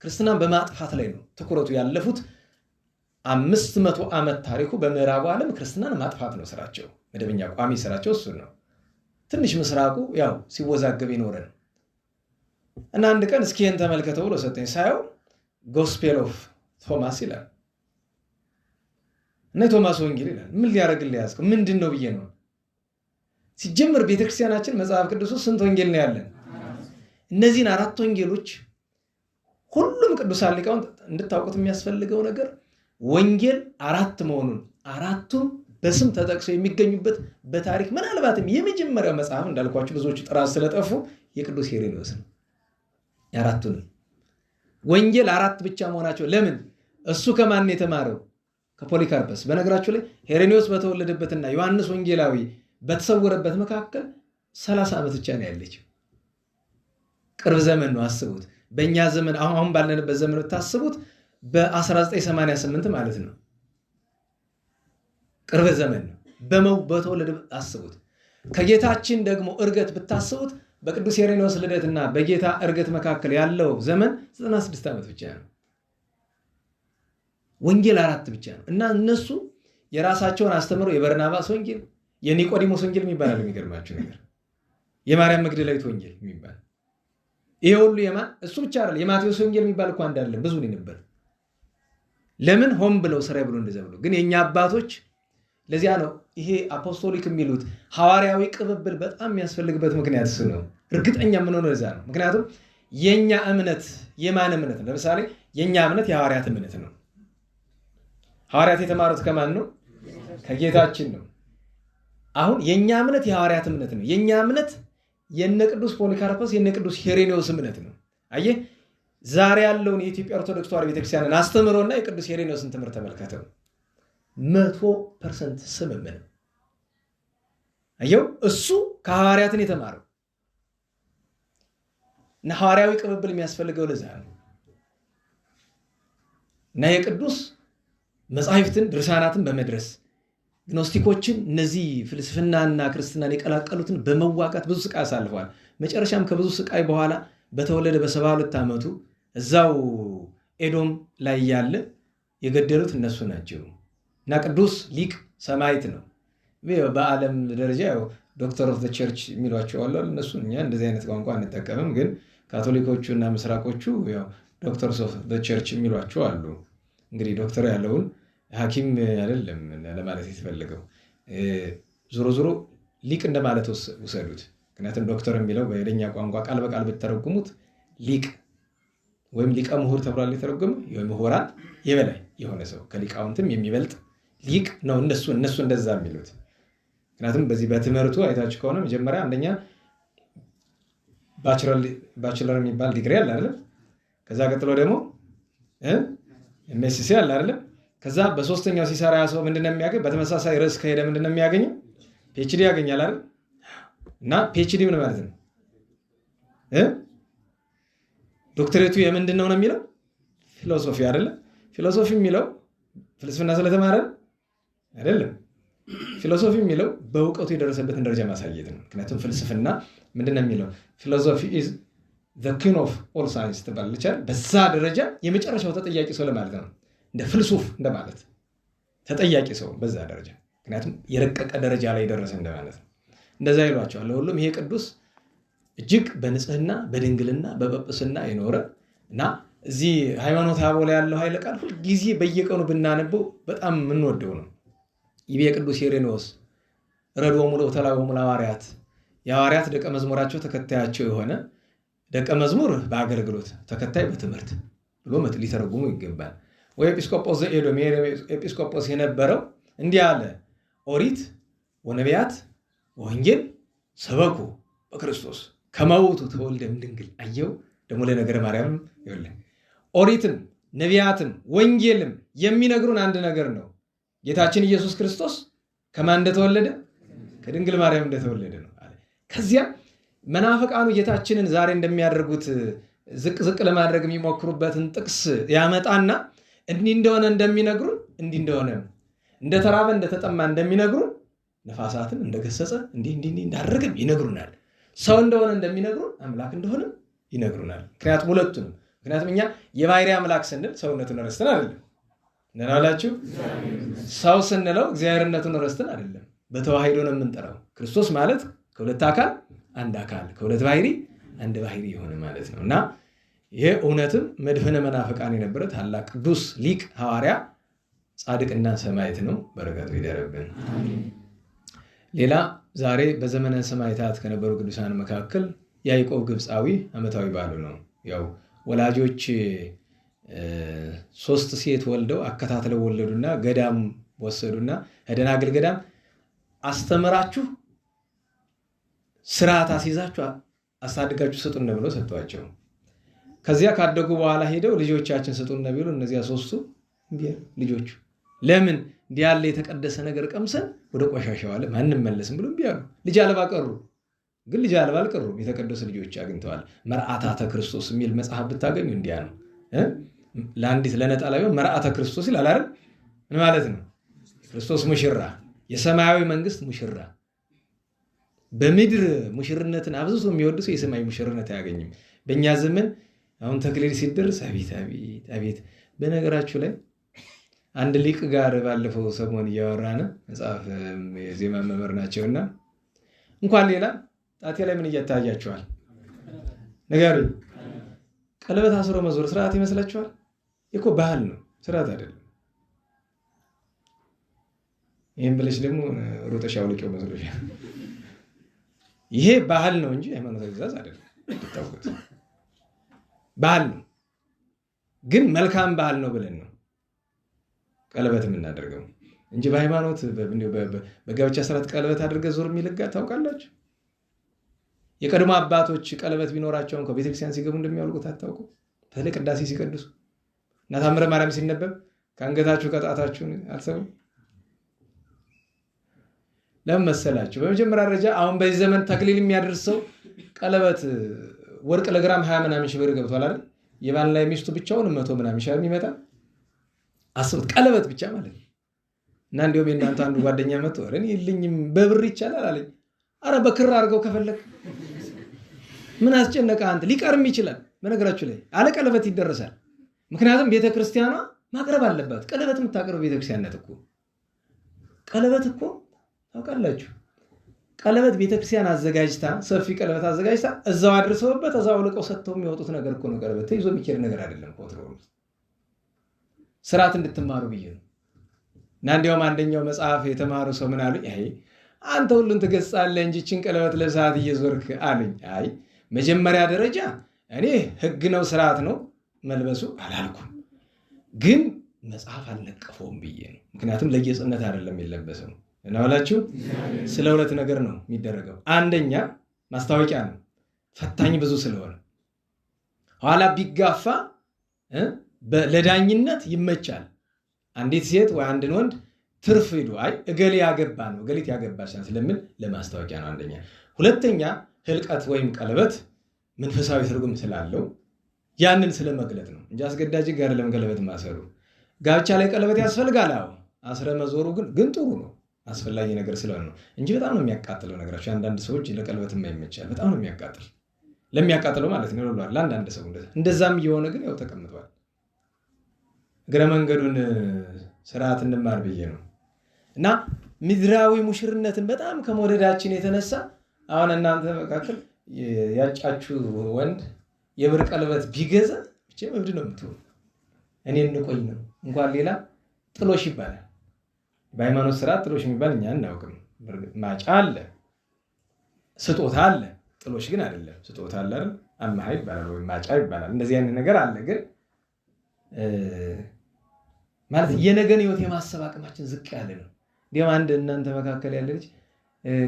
ክርስትናን በማጥፋት ላይ ነው ትኩረቱ። ያለፉት 500 ዓመት ታሪኩ በምዕራቡ ዓለም ክርስትናን ማጥፋት ነው ስራቸው። መደበኛ ቋሚ ስራቸው እሱ ነው። ትንሽ ምስራቁ ያው ሲወዛገብ ይኖረ ነው እና አንድ ቀን እስኪ ይህን ተመልከተው ብሎ ሰጠኝ። ሳየው ጎስፔል ኦፍ ቶማስ ይላል እና ቶማስ ወንጌል ይላል። ምን ሊያደርግልህ ያዝከው? ምንድን ነው ብዬ ነው። ሲጀምር ቤተክርስቲያናችን መጽሐፍ ቅዱስ ውስጥ ስንት ወንጌል ነው ያለን? እነዚህን 4 ወንጌሎች ሁሉም ቅዱሳን ሊቃውንት እንድታውቁት የሚያስፈልገው ነገር ወንጌል 4 መሆኑን፣ 4ቱም በስም ተጠቅሰው የሚገኙበት በታሪክ ምናልባትም የመጀመሪያው መጽሐፍ እንዳልኳችሁ ብዙዎቹ ጥራት ስለጠፉ የቅዱስ ሄሬኔዎስ ነው። የአራቱንም ወንጌል 4 ብቻ መሆናቸው ለምን? እሱ ከማን የተማረው? ከፖሊካርፐስ። በነገራችሁ ላይ ሄሬኔዎስ በተወለደበትና ዮሐንስ ወንጌላዊ በተሰወረበት መካከል 30 ዓመት ብቻ ነው ያለችው። ቅርብ ዘመን ነው። አስቡት። በእኛ ዘመን አሁን ባለንበት ዘመን ብታስቡት በ1988 ማለት ነው። ቅርብ ዘመን ነው። በተወለደ አስቡት። ከጌታችን ደግሞ እርገት ብታስቡት በቅዱስ ሄሬኔዎስ ልደትና በጌታ እርገት መካከል ያለው ዘመን 96 ዓመት ብቻ ነው። ወንጌል 4 ብቻ ነው እና እነሱ የራሳቸውን አስተምሮ የበርናባስ ወንጌል፣ የኒቆዲሞስ ወንጌል የሚባል የሚገርማችሁ ነገር የማርያም መግደላዊት ወንጌል የሚባል ይሄ ሁሉ እሱ ብቻ አይደለም። የማቴዎስ ወንጌል የሚባል እኮ አንድ አይደለም፣ ብዙ ነው ነበር። ለምን? ሆን ብለው ስራ ብሎ እንደዛ ብሎ። ግን የኛ አባቶች ለዚያ ነው ይሄ አፖስቶሊክ የሚሉት ሐዋርያዊ ቅብብል በጣም የሚያስፈልግበት ምክንያት እሱ ነው። እርግጠኛ ምን ሆነ እዛ ነው። ምክንያቱም የኛ እምነት የማን እምነት ነው? ለምሳሌ የኛ እምነት የሐዋርያት እምነት ነው። ሐዋርያት የተማሩት ከማን ነው? ከጌታችን ነው። አሁን የኛ እምነት የሐዋርያት እምነት ነው። የኛ እምነት የነ ቅዱስ ፖሊካርፐስ የነ ቅዱስ ሄሬኔዎስ እምነት ነው። አየህ ዛሬ ያለውን የኢትዮጵያ ኦርቶዶክስ ተዋሕዶ ቤተክርስቲያንን አስተምሮና የቅዱስ ሄሬኔዎስን ትምህርት ተመልከተው 100% ስምምን። አየው እሱ ከሐዋርያትን የተማረው እና ሐዋርያዊ ቅብብል የሚያስፈልገው ለዛ ነው። እና የቅዱስ መጻሕፍትን ድርሳናትን በመድረስ ግኖስቲኮችን እነዚህ ፍልስፍናና ክርስትናን የቀላቀሉትን በመዋጋት ብዙ ስቃይ አሳልፈዋል። መጨረሻም ከብዙ ስቃይ በኋላ በተወለደ በ72 ዓመቱ እዛው ኤዶም ላይ ያለ የገደሉት እነሱ ናቸው። እና ቅዱስ ሊቅ ሰማዕት ነው። በዓለም ደረጃ ዶክተር ኦፍ ዘ ቸርች የሚሏቸው አሉ። እነሱ እኛ እንደዚህ አይነት ቋንቋ አንጠቀምም፣ ግን ካቶሊኮቹ እና ምስራቆቹ ዶክተርስ ኦፍ ዘ ቸርች የሚሏቸው አሉ። እንግዲህ ዶክተር ያለውን ሐኪም አይደለም ለማለት የተፈለገው። ዞሮ ዞሮ ሊቅ እንደማለት ውሰዱት። ምክንያቱም ዶክተር የሚለው በሌላኛ ቋንቋ ቃል በቃል ብትተረጉሙት ሊቅ ወይም ሊቀ ምሁር ተብሏል የተረጎመው። የምሁራን የበላይ የሆነ ሰው ከሊቃውንትም የሚበልጥ ሊቅ ነው እነሱ እንደዛ የሚሉት። ምክንያቱም በዚህ በትምህርቱ አይታችሁ ከሆነ መጀመሪያ አንደኛ ባችለር የሚባል ዲግሪ አለ አይደል? ከዛ ቀጥሎ ደግሞ ኤምኤስሲ አለ አይደል? ከዛ በሶስተኛው ሲሰራ ያ ሰው ምንድነው የሚያገኝ? በተመሳሳይ ርዕስ ከሄደ ምንድነው የሚያገኘው? ፒኤችዲ ያገኛል አይደል? እና ፒኤችዲ ምን ማለት ነው? ዶክተሬቱ የምንድነው ነው የሚለው? ፊሎሶፊ አይደል? ፊሎሶፊ የሚለው ፍልስፍና ስለተማረ አይደለም። ፊሎሶፊ የሚለው በእውቀቱ የደረሰበትን ደረጃ ማሳየት ነው። ምክንያቱም ፍልስፍና ምንድነው የሚለው? ፊሎሶፊ ኢዝ ዘ ኪን ኦፍ ኦል ሳይንስ ትባላለች። በዛ ደረጃ የመጨረሻው ተጠያቂ ሰው ለማለት ነው። እንደ ፍልሱፍ እንደማለት ተጠያቂ ሰው በዛ ደረጃ፣ ምክንያቱም የረቀቀ ደረጃ ላይ የደረሰ እንደማለት ነው። እንደዛ ይሏቸዋል። ሁሉም ይሄ ቅዱስ እጅግ በንጽህና በድንግልና በጵጵስና የኖረ እና እዚህ ሃይማኖተ አበው ላይ ያለው ኃይለ ቃል ሁልጊዜ በየቀኑ ብናነበው በጣም የምንወደው ነው። ይህ የቅዱስ ሄሬኔዎስ ረድኦሙ ለወተላኦሙ ለሐዋርያት የሐዋርያት ደቀ መዝሙራቸው ተከታያቸው የሆነ ደቀ መዝሙር በአገልግሎት ተከታይ በትምህርት ብሎ ሊተረጉሙ ይገባል። ወይ ኤጲስቆጶስ ዘኤዶም ኤጲስቆጶስ የነበረው እንዲህ አለ፣ ኦሪት ወነቢያት ወንጌል ሰበኩ በክርስቶስ ከመውቱ ተወልደም ድንግል። አየው ደግሞ ለነገረ ማርያም ይወለ ኦሪትም ነቢያትም ወንጌልም የሚነግሩን አንድ ነገር ነው። ጌታችን ኢየሱስ ክርስቶስ ከማን እንደተወለደ? ከድንግል ማርያም እንደተወለደ ነው አለ። ከዚያ መናፍቃኑ ጌታችንን ዛሬ እንደሚያደርጉት ዝቅ ዝቅ ለማድረግ የሚሞክሩበትን ጥቅስ ያመጣና እንዲህ እንደሆነ እንደሚነግሩን እንዲህ እንደሆነ እንደተራበ እንደተጠማ እንደሚነግሩን ነፋሳትን እንደገሰጸ እንዲህ እንዳደረገም ይነግሩናል። ሰው እንደሆነ እንደሚነግሩን አምላክ እንደሆነም ይነግሩናል። ምክንያቱም ሁለቱንም ምክንያቱም እኛ የባሕርይ አምላክ ስንል ሰውነቱን ረስተን አይደለም እናላችሁ። ሰው ስንለው እግዚአብሔርነቱን ረስተን አይደለም፣ በተዋሂዶ ነው የምንጠራው። ክርስቶስ ማለት ከሁለት አካል አንድ አካል ከሁለት ባሕርይ አንድ ባሕርይ የሆነ ማለት ነው። እና ይሄ እውነትም መድፈነ መናፍቃን የነበረ ታላቅ ቅዱስ ሊቅ ሐዋርያ ጻድቅና ሰማዕት ነው። በረከቱ ይደረብን። ሌላ ዛሬ በዘመነ ሰማዕታት ከነበሩ ቅዱሳን መካከል ያዕቆብ ግብፃዊ ዓመታዊ በዓሉ ነው። ያው ወላጆች 3 ሴት ወልደው አከታትለው ወለዱና ገዳም ወሰዱና ደናግል ገዳም አስተምራችሁ ስርዓት አስይዛችሁ አሳድጋችሁ ስጡን ብለው ሰጧቸው። ከዚያ ካደጉ በኋላ ሄደው ልጆቻችን ስጡን ቢሉ እነዚያ ሶስቱ ልጆቹ ለምን እንዲህ ያለ የተቀደሰ ነገር ቀምሰን ወደ ቆሻሻው ዓለም አንመለስም ብሎ ቢያሉ ልጅ አልባ ቀሩ። ግን ልጅ አልባ አልቀሩም፣ የተቀደሱ ልጆች አግኝተዋል። መርዓታተ ክርስቶስ የሚል መጽሐፍ ብታገኙ እንዲያ ነው። ለአንዲት ለነጠላ ቢሆን መርዓተ ክርስቶስ ይላል አይደል? ምን ማለት ነው? ክርስቶስ ሙሽራ፣ የሰማያዊ መንግስት ሙሽራ። በምድር ሙሽርነትን አብዝቶ የሚወድ ሰው የሰማይ ሙሽርነት አያገኝም። በእኛ ዘመን አሁን ተክሊል ሲደርስ አቤት አቤት አቤት። በነገራችሁ ላይ አንድ ሊቅ ጋር ባለፈው ሰሞን እያወራን መጽሐፍ የዜማ መምህር ናቸውና እንኳን ሌላ ጣቴ ላይ ምን እያታያችኋል ንገሩኝ። ቀለበት አስሮ መዞር ስርዓት ይመስላችኋል? እኮ ባህል ነው፣ ስርዓት አይደለም። ይሄን ብለሽ ደግሞ ሮጠሽ አውልቂው መስሎሽ። ይሄ ባህል ነው እንጂ ሃይማኖታዊ ትእዛዝ አይደለም። ተጣውቁት ባህል ነው፣ ግን መልካም ባህል ነው ብለን ነው ቀለበት የምናደርገው እንጂ በሃይማኖት በጋብቻ ስርዓት ቀለበት አድርገ ዞር የሚልጋ ታውቃላችሁ? የቀድሞ አባቶች ቀለበት ቢኖራቸው እንኳን ቤተክርስቲያን ሲገቡ እንደሚያወልቁት አታውቁ? በተለይ ቅዳሴ ሲቀድሱ እና ታምረ ማርያም ሲነበብ ከአንገታችሁ ከጣታችሁ አልሰሙ። ለምን መሰላችሁ? በመጀመሪያ ደረጃ አሁን በዚህ ዘመን ተክሊል የሚያደርሰው ቀለበት ወርቅ ለግራም 20 ምናምን ሺህ ብር ገብቷል አይደል? የባል ላይ ሚስቱ ብቻውን 100 ምናምን ሺህ የሚመጣ አስቡት፣ ቀለበት ብቻ ማለት ነው። እና እንደውም እናንተ አንዱ ጓደኛ መጥቶ እኔ ይልኝም በብር ይቻላል አለኝ። አረ በክር አድርገው ከፈለክ ምን አስጨነቀ አንተ? ሊቀርም ይችላል። በነገራችሁ ላይ አለ ቀለበት ይደረሳል። ምክንያቱም ቤተክርስቲያኗ ማቅረብ አለባት። ቀለበት የምታቀርበው ቤተክርስቲያንነት እኮ ቀለበት እኮ ታውቃላችሁ። ቀለበት ቤተክርስቲያን አዘጋጅታ ሰፊ ቀለበት አዘጋጅታ እዛው አድርሰውበት እዛው ልቀው ሰጥተው የሚወጡት ነገር እኮ ነው። ቀለበት ተይዞ የሚኬድ ነገር አይደለም። ኮንትሮል ስርዓት እንድትማሩ ብዬ ነው። እና እንዲያውም አንደኛው መጽሐፍ የተማሩ ሰው ምን አሉኝ? አይ አንተ ሁሉን ትገጻለህ እንጂ እችን ቀለበት ለሰዓት እየዞርክ አሉኝ። አይ መጀመሪያ ደረጃ እኔ ህግ ነው ስርዓት ነው መልበሱ አላልኩም፣ ግን መጽሐፍ አልነቀፈውም ብዬ ነው። ምክንያቱም ለጌጽነት አይደለም የሚለበሰው እናውላችሁ። ስለ ሁለት ነገር ነው የሚደረገው። አንደኛ ማስታወቂያ ነው፣ ፈታኝ ብዙ ስለሆነ ኋላ ቢጋፋ ለዳኝነት ይመቻል። አንዲት ሴት ወይ አንድን ወንድ ትርፍ ሄዱ አይ እገሌ ያገባ ነው እገሊት ያገባች ስለምን ለማስታወቂያ ነው አንደኛ። ሁለተኛ ህልቀት ወይም ቀለበት መንፈሳዊ ትርጉም ስላለው ያንን ስለመግለጥ ነው እንጂ አስገዳጅ ጋር ለመቀለበት ማሰሩ። ጋብቻ ላይ ቀለበት ያስፈልጋል። አዎ አስረ መዞሩ ግን ጥሩ ነው፣ አስፈላጊ ነገር ስለሆነ ነው እንጂ በጣም ነው የሚያቃጥለው ነገራቸው። አንዳንድ ሰዎች ለቀለበት የማይመቻል በጣም ነው የሚያቃጥል። ለሚያቃጥለው ማለት ነው ይሏል ለአንዳንድ ሰው እንደዛም እየሆነ ግን ያው ተቀምጧል። እግረ መንገዱን ስርዓት እንማር ብዬ ነው። እና ምድራዊ ሙሽርነትን በጣም ከመወደዳችን የተነሳ አሁን እናንተ መካከል ያጫችሁ ወንድ የብር ቀለበት ቢገዛ ብቻ እብድ ነው የምትሆኑ። እኔ እንቆይ ነው እንኳን ሌላ ጥሎሽ ይባላል። በሃይማኖት ስርዓት ጥሎሽ የሚባል እኛ እናውቅም። ማጫ አለ፣ ስጦታ አለ፣ ጥሎሽ ግን አይደለም። ስጦታ አለ አይደል? አማሃ ይባላል ወይ ማጫ ይባላል። እንደዚህ አይነት ነገር አለ። ግን ማለት የነገን ህይወት የማሰብ አቅማችን ዝቅ ያለ ነው። እንዲያውም አንድ እናንተ መካከል ያለ ልጅ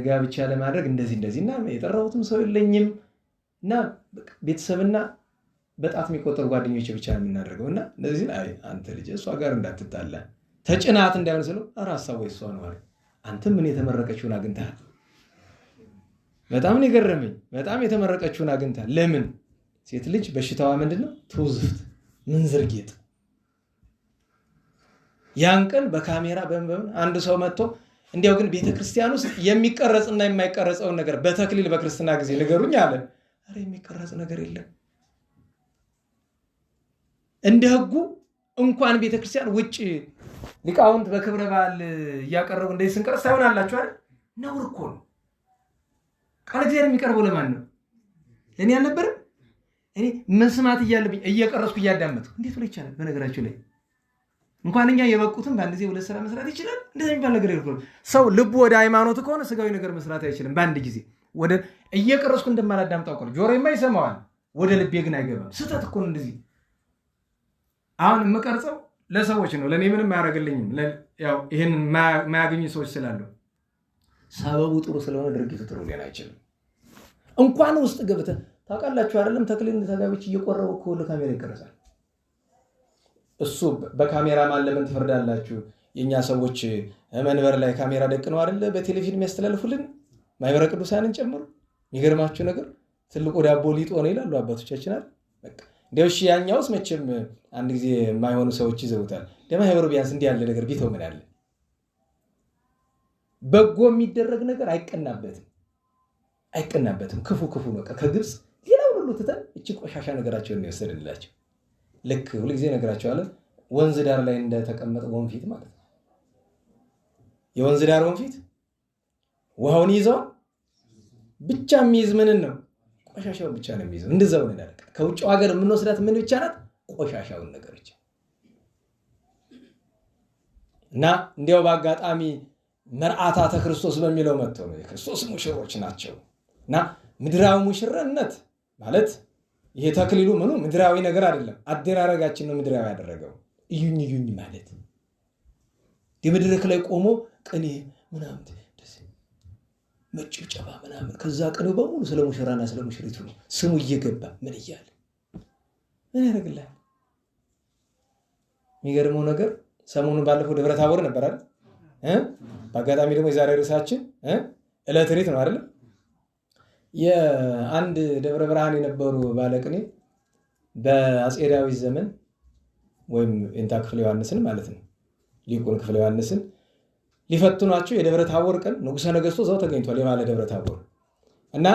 ጋብቻ ለማድረግ እንደዚህና የጠራሁትም ሰው የለኝም እና ቤተሰብና በጣት የሚቆጠሩ ጓደኞች ብቻ ነው የምናደርገውና እንደዚህ አይ አንተ ልጅ እሷ ጋር እንዳትጣላ ተጭናት እንዳይሆን ስለው ራሳው እሷ ነው አይደል? አንተ ምን የተመረቀችውን አግኝተሃል? በጣም ነው የገረመኝ። በጣም የተመረቀችውን አግኝተሃል። ለምን? ሴት ልጅ በሽታዋ ምንድነው? ትውዝፍት ምንዝር ጌጥ። ያን ቀን በካሜራ በምን አንድ ሰው መጥቶ እንዲያው ግን ቤተክርስቲያን ውስጥ የሚቀረጽና የማይቀረጸውን ነገር በተክሊል በክርስትና ጊዜ ንገሩኝ አለ። አረ የሚቀረጽ ነገር የለም። እንደ ህጉ እንኳን ቤተክርስቲያን ውጪ ሊቃውንት በክብረ በዓል እያቀረቡ እንደዚህ ስንቀርጽ ሳይሆናላችሁ አይደል? ነውር እኮ ነው። ቃል እግዚአብሔር የሚቀርበው ለማን ነው? ለኔ አልነበረም? እኔ መስማት እያለብኝ እየቀረጽኩ እያዳመጥኩ እንዴት ብሎ ይቻላል? በነገራችሁ ላይ እንኳን እኛ የበቁትን በአንድ ጊዜ ሁለት ስራ መስራት ይችላል። እንደዚህ የሚባል ነገር የለም። ሰው ልቡ ወደ ሃይማኖት ከሆነ ስጋዊ ነገር መስራት አይችልም። በአንድ ጊዜ ወደ እየቀረጽኩ እንደማላዳምጣው ቀር ጆሮዬማ ይሰማዋል፣ ወደ ልቤ ግን አይገባም። ስህተት እኮ ነው እንደዚህ። አሁን የምቀርጸው ለሰዎች ነው፣ ለእኔ ምንም አያደርግልኝም። ያው ይህን ማያገኙ ሰዎች ስላሉ ሰበቡ ጥሩ ስለሆነ ድርጊቱ ጥሩ ሊሆን አይችልም። እንኳን ውስጥ ገብተህ ታውቃላችሁ አይደለም? ተክሊል ተጋቢዎች እየቆረቡ ከሁሉ ካሜራ ይቀርጻል። እሱ በካሜራማን ለምን ትፈርዳላችሁ? የኛ ሰዎች መንበር ላይ ካሜራ ደቅነው አይደለ በቴሌቪዥን የሚያስተላልፉልን ማህበረ ቅዱሳንን ጨምሮ። የሚገርማችሁ ነገር ትልቁ ዳቦ ሊጦ ነው ይላሉ አባቶቻችን አይደል? በቃ እንደው እሺ ያኛውስ መቼም አንድ ጊዜ የማይሆኑ ሰዎች ይዘውታል። ለማህበሩ ቢያንስ እንዲህ ያለ ነገር ቢተው ምን አለ? በጎ የሚደረግ ነገር አይቀናበትም። ክፉ ነው። ከግብፅ ሌላው ሁሉ ትተን እቺ ቆሻሻ ነገራቸውን ነው የወሰድንላቸው። ልክ ሁልጊዜ ነገራቸዋለን። ወንዝ ዳር ላይ እንደተቀመጠ ወንፊት ማለት ነው። የወንዝ ዳር ወንፊት ውሃውን ይዘው ብቻ የሚይዝ ምንን ነው? ቆሻሻውን ብቻ ነው የሚይዘው። እንደዛው ነው ያለ። ከውጭው ሀገር የምንወስዳት ምን ብቻ ናት? ቆሻሻውን ነገሮች እና እንዲያው በአጋጣሚ መርዓታተ ክርስቶስ በሚለው መጥቶ ነው የክርስቶስ ሙሽሮች ናቸው። እና ምድራዊ ሙሽራነት ማለት ይሄ ተክሊሉ ምኑ ምድራዊ ነገር አይደለም። አደራረጋችን ነው ምድራዊ ያደረገው። እዩኝ ማለት የመድረክ ላይ ቆሞ ቅኔ ምናምን መጭብጨባ ምናምን ከዛ ቅኔው በሙሉ ስለ ሙሽራና ስለ ሙሽሪቱ ነው። ስሙ እየገባ ምን እያለ ምን ያደርግልሃል? የሚገርመው ነገር ሰሞኑን ባለፈው ደብረ ታቦር ነበር አይደል? በአጋጣሚ ደግሞ የዛሬ ርዕሳችን ዕለተ ሪት ነው አይደል? የአንድ ደብረ ብርሃን የነበሩ ባለቅኔ በአፄ ዳዊት ዘመን ወይም ኤንታ ክፍለ ዮሐንስን ማለት ነው ሊቁን ክፍለ ዮሐንስን ሊፈትኗቸው የደብረ ታቦር ቀን ንጉሠ ነገሥቱ እዛው ተገኝቷል። የማለ ደብረ ታቦር እና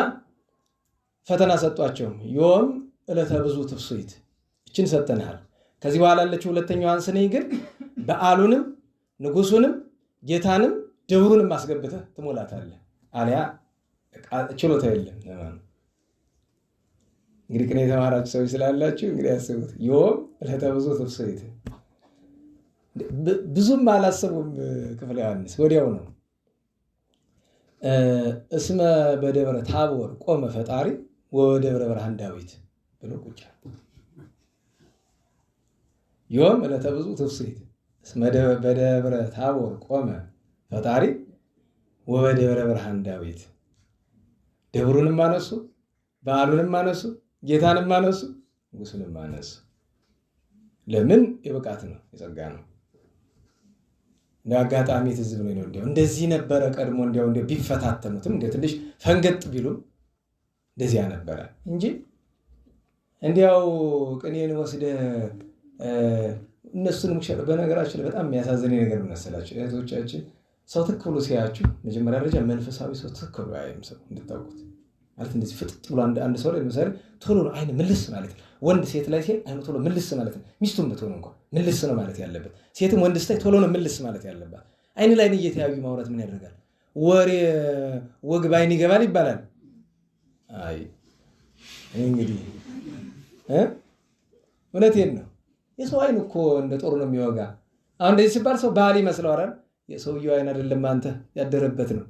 ፈተና ሰጧቸው። ዮም ዕለተ ብዙ ትፍስሕት እችን ሰጠናል። ከዚህ በኋላ ያለችው ሁለተኛዋን ስንኝ ግን በዓሉንም ንጉሱንም ጌታንም ደብሩንም ማስገብተህ ትሞላታለህ። አሊያ ችሎታ የለም። እንግዲህ ቅኔ የተማራችሁ ሰዎች ስላላችሁ እንግዲህ ያስቡት። ዮም ዕለተ ብዙ ትፍስሕት ብዙም አላሰቡም ክፍለ ዮሐንስ ወዲያው ነው እስመ በደብረ ታቦር ቆመ ፈጣሪ ወደብረ ብርሃን ዳዊት ብሎ ቁጭ ዮም ዕለተ ብዙ ትፍስሕት እስመ በደብረ ታቦር ቆመ ፈጣሪ ወደብረ ብርሃን ዳዊት። ደብሩንም አነሱ፣ በዓሉንም አነሱ፣ ጌታንም አነሱ፣ ንጉሱንም አነሱ። ለምን? የብቃት ነው፣ የጸጋ ነው። እንደ አጋጣሚ ትዝ ብሎኝ ነው እንዲያው እንደዚህ ነበረ ቀድሞ እንዲያው ቢፈታተኑትም እንዲያው ትንሽ ፈንገጥ ቢሉም እንደዚያ ነበረ እንጂ እንዲያው ቅኔን ወስደ እነሱንም በነገራችን ላይ በጣም የሚያሳዝነኝ ነገር መሰላችሁ እህቶቻችን፣ ሰው ትክ ብሎ ሲያያችሁ መጀመሪያ ደረጃ መንፈሳዊ ሰው ትክ ብሎ አያይም። ሰው እንድታውቁት ማለት እንደዚህ ፍጥጥ ብሎ አንድ ሰው ላይ ለምሳሌ ቶሎ ነው አይን ምልስ ማለት ነው። ወንድ ሴት ላይ ሲል አይኑ ቶሎ ምልስ ማለት ነው። ሚስቱም ብትሆን እንኳን ምልስ ነው ማለት ያለበት። ሴትም ወንድ ስታይ ቶሎ ነው ምልስ ማለት ያለባት። አይን ላይ እየተያዩ ማውራት ምን ያደርጋል? ወሬ ወግ ባይን ይገባል ይባላል። አይ እንግዲህ እውነቴን ነው። የሰው አይን እኮ እንደ ጦር ነው የሚወጋ። አሁን እንደዚህ ሲባል ሰው ባህል ይመስለዋል አይደል? የሰውየው አይን አይደለም አንተ ያደረበት ነው።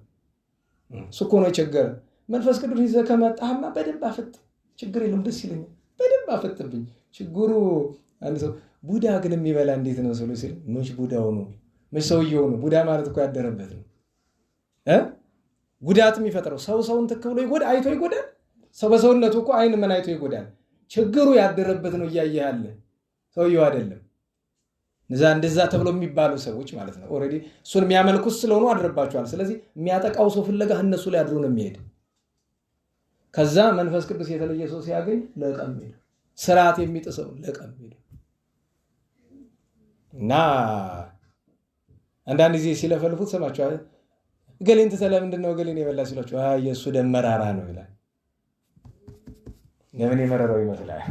እሱ እኮ ነው የቸገረ። መንፈስ ቅዱስ ይዘህ ከመጣህማ በደንብ አፍጥ፣ ችግር የለውም፣ ደስ ይለኛል፣ በደንብ አፍጥብኝ። ችግሩ አንድ ሰው ቡዳ ግን የሚበላ እንዴት ነው ስሉ ሲል መች ቡዳው ነው መች ሰውየው ነው። ቡዳ ማለት እኮ ያደረበት ነው። ጉዳት የሚፈጥረው ሰውን ትክ ብሎ ይጎዳ አይቶ ይጎዳል። ሰው በሰውነቱ እኮ አይን ምን አይቶ ይጎዳል? ችግሩ ያደረበት ነው እያየህ ያለ ሰውየው አይደለም። እንደዛ ተብሎ የሚባሉ ሰዎች ማለት ነው ኦልሬዲ እሱን የሚያመልኩት ስለሆኑ አድረባቸዋል። ስለዚህ የሚያጠቃው ሰው ፍለጋ እነሱ ላይ አድሮ ነው የሚሄድ። ከዛ መንፈስ ቅዱስ የተለየ ሰው ሲያገኝ ለቀም ሄደ፣ ስርዓት የሚጥሰው ለቀም ሄደ። እና አንዳንድ ጊዜ ሲለፈልፉት ሰማችኋል። ገሌን ትተህ ለምንድን ነው ገሌን የበላ ሲሏቸው የእሱ ደም መራራ ነው ይላል። ለምን የመረረው ይመስላል?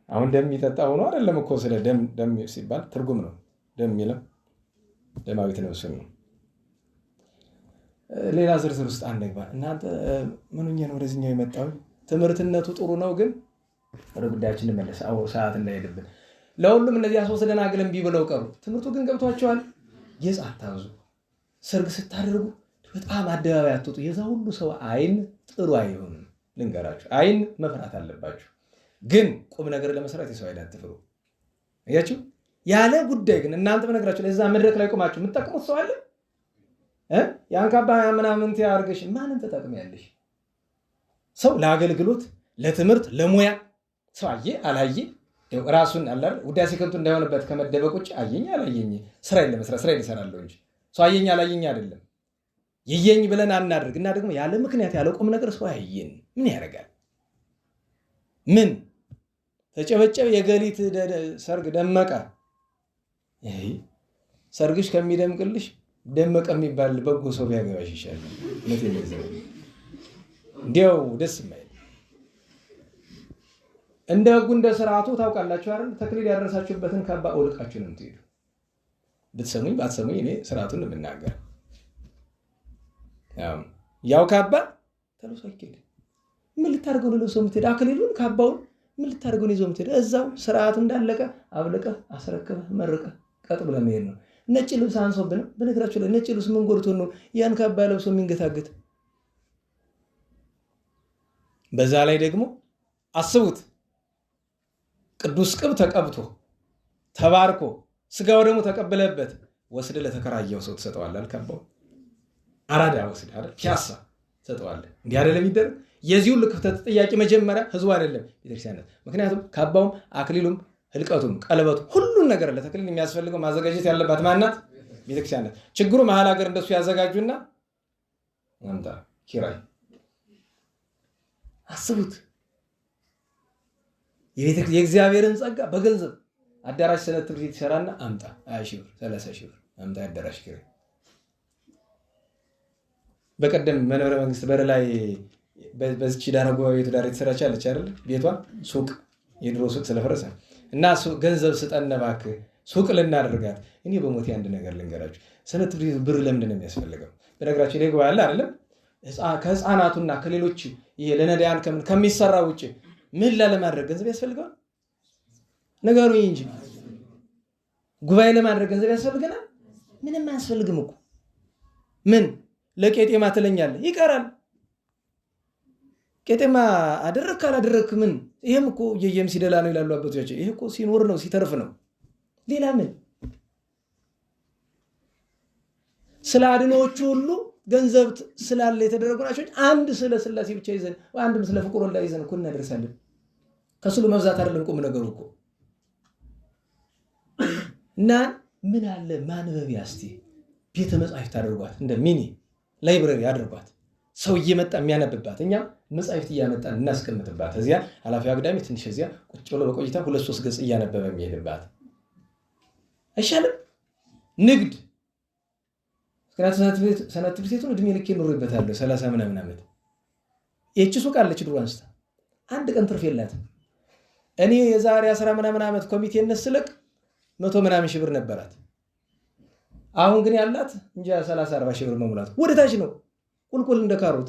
አሁን ደም የሚጠጣ ሆኖ አይደለም እኮ። ስለ ደም ሲባል ትርጉም ነው። ደም የሚለው ደማዊት ነው ስም ነው። ሌላ ዝርዝር ውስጥ አንገባ። እናንተ ምንኛ ነው ወደዚህኛው የመጣው? ትምህርትነቱ ጥሩ ነው፣ ግን ወደ ጉዳያችን እንመለስ። ሰዓት እንዳይሄድብን። ለሁሉም እነዚያ ሶስት ደናግል እምቢ ብለው ቀሩ። ትምህርቱ ግን ገብቷቸዋል። ጌጽ አታብዙ። ሰርግ ስታደርጉ በጣም አደባባይ አትወጡ። የዛ ሁሉ ሰው አይን ጥሩ አይሆንም። ልንገራችሁ፣ አይን መፍራት አለባችሁ። ግን ቁም ነገር ለመስራት የሰው አይን አትፍሩ። አያችሁ፣ ያለ ጉዳይ ግን እናንተ በነገራችሁ ላይ እዛ መድረክ ላይ ቆማችሁ የምትጠቅሙት ሰው አለ? ያን ካባ ምናምን ያርገሽ ማንን ተጠቅሚያለሽ? ሰው ለአገልግሎት፣ ለትምህርት፣ ለሙያ ሰው አየ አላየ ራሱን አለ ውዳሴ ከንቱ እንዳይሆንበት ከመደበቅ ውጭ አየኝ አላየኝ ስራ ለመስራት ስራ ይሰራለው እንጂ ሰው አየኝ አላየኝ አይደለም። ይየኝ ብለን አናድርግ እና ደግሞ ያለ ምክንያት ያለ ቁም ነገር ሰው አየኝ ምን ያደርጋል? ምን ተጨበጨበ የገሊት ሰርግ ደመቀ። ሰርግሽ ከሚደምቅልሽ ደመቀ የሚባል በጎ ሰው ቢያገባሽ ይሻላል። እንዲያው ደስ የማይል እንደ ህጉ እንደ ስርዓቱ ታውቃላችሁ አይደል? ተክሊል ያደረሳችሁበትን ካባ አውልቃችሁ ነው የምትሄዱ። ብትሰሙኝ ባትሰሙኝ እኔ ስርዓቱን ነው የምናገር። ያው ካባ ተለብሶ አይኬድ። ምን ልታደርገው ነው ለብሶ የምትሄድ? አክሊሉን ካባውን ምን ልታደርገው ነው ይዞ የምትሄድ? እዛው ስርዓቱ እንዳለቀ አብልቀህ አስረክበህ መርቀህ ቀጥ ብለህ መሄድ ነው። ነጭ ልብስ አንሶብን በነገራችሁ ላይ ነጭ ልብስ ምን ጎርቶን ነው ያን ካባ ለብሶ የሚንገታገት? በዛ ላይ ደግሞ አስቡት ቅዱስ ቅብ ተቀብቶ ተባርኮ ስጋው ደግሞ ተቀበለበት ወስደ ለተከራየው ሰው ተሰጠዋል። አልካባው አራዳ ወስደ አይደል ፒያሳ ተሰጠዋል። እንዲህ አይደለም ይደረግ። የዚህ ሁሉ ክፍተት ጥያቄ መጀመሪያ ህዝቡ አይደለም ቤተክርስቲያን። ምክንያቱም ካባውም አክሊሉም ህልቀቱም ቀለበቱ ሁሉን ነገር ለተክሊል የሚያስፈልገው ማዘጋጀት ያለባት ማናት? ቤተክርስቲያን። ችግሩ መሀል ሀገር እንደሱ ያዘጋጁና አምጣ ኪራይ አስቡት። የእግዚአብሔርን ጸጋ በገንዘብ አዳራሽ ሰነት ትርኢት ይሰራና አምጣ 20 ሺህ ብር 30 ሺህ ብር አምጣ አዳራሽ ኪራይ። በቀደም መንበረ መንግስት በር ላይ በዚች ዳረጎ ቤቱ ዳር የተሰራቻለች አይደል? ቤቷ ሱቅ የድሮ ሱቅ ስለፈረሰ እና ገንዘብ ስጠን እባክህ ሱቅ ልናደርጋት። እኔ በሞቴ አንድ ነገር ልንገራችሁ። ሰነት ትርኢት ብር ለምንድን ነው የሚያስፈልገው? በነገራችሁ ላይ ጉባኤ አለ አይደለም? ከህፃናቱና ከሌሎች ይሄ ለነዳያን ከሚሰራ ውጭ ምን ለማድረግ ገንዘብ ያስፈልጋል? ነገሩኝ እንጂ ጉባኤ ለማድረግ ገንዘብ ያስፈልገናል? ምንም አያስፈልግም እኮ። ምን ለቄጤማ ትለኛለህ? ይቀራል። ቄጤማ አደረክ አላደረክ ምን? ይሄም እኮ የየም ሲደላ ነው ይላሉ አባቶቻችን። ይሄ እኮ ሲኖር ነው ሲተርፍ ነው። ሌላ ምን? ስለ አድኖዎቹ ሁሉ ገንዘብ ስላለ የተደረጉ ናቸው። አንድ ስለ ስላሴ ብቻ ይዘን አንድም ስለ ፍቁር ወልድ ይዘን እኮ እናደርሳለን። ከስሉ መብዛት አይደለም ቁም ነገሩ እኮ። እና ምን አለ ማንበቢያ እስቲ ቤተ መጻሕፍት አድርጓት፣ እንደ ሚኒ ላይብረሪ አድርጓት። ሰው እየመጣ የሚያነብባት፣ እኛ መጻሕፍት እያመጣን እናስቀምጥባት። እዚያ ኃላፊ አግዳሚ ትንሽ እዚያ ቁጭ ብሎ በቆይታ 2-3 ገጽ እያነበበ የሚሄድባት አይሻልም? ንግድ ሰነት ትርኢቱን እድሜ ልኬ ኖሬበታለሁ 30 ምናምን ዓመት። ይህች ሱቅ አለች ድሮ አንስታ አንድ ቀን ትርፍ የላትም። እኔ የዛሬ 10 ምናምን ዓመት ኮሚቴነት ስለቅ 100 ምናምን ሺህ ብር ነበራት። አሁን ግን ያላት እንጂ 30-40 ሺህ ብር መሙላት ወደ ታች ነው ቁልቁል እንደካሩት።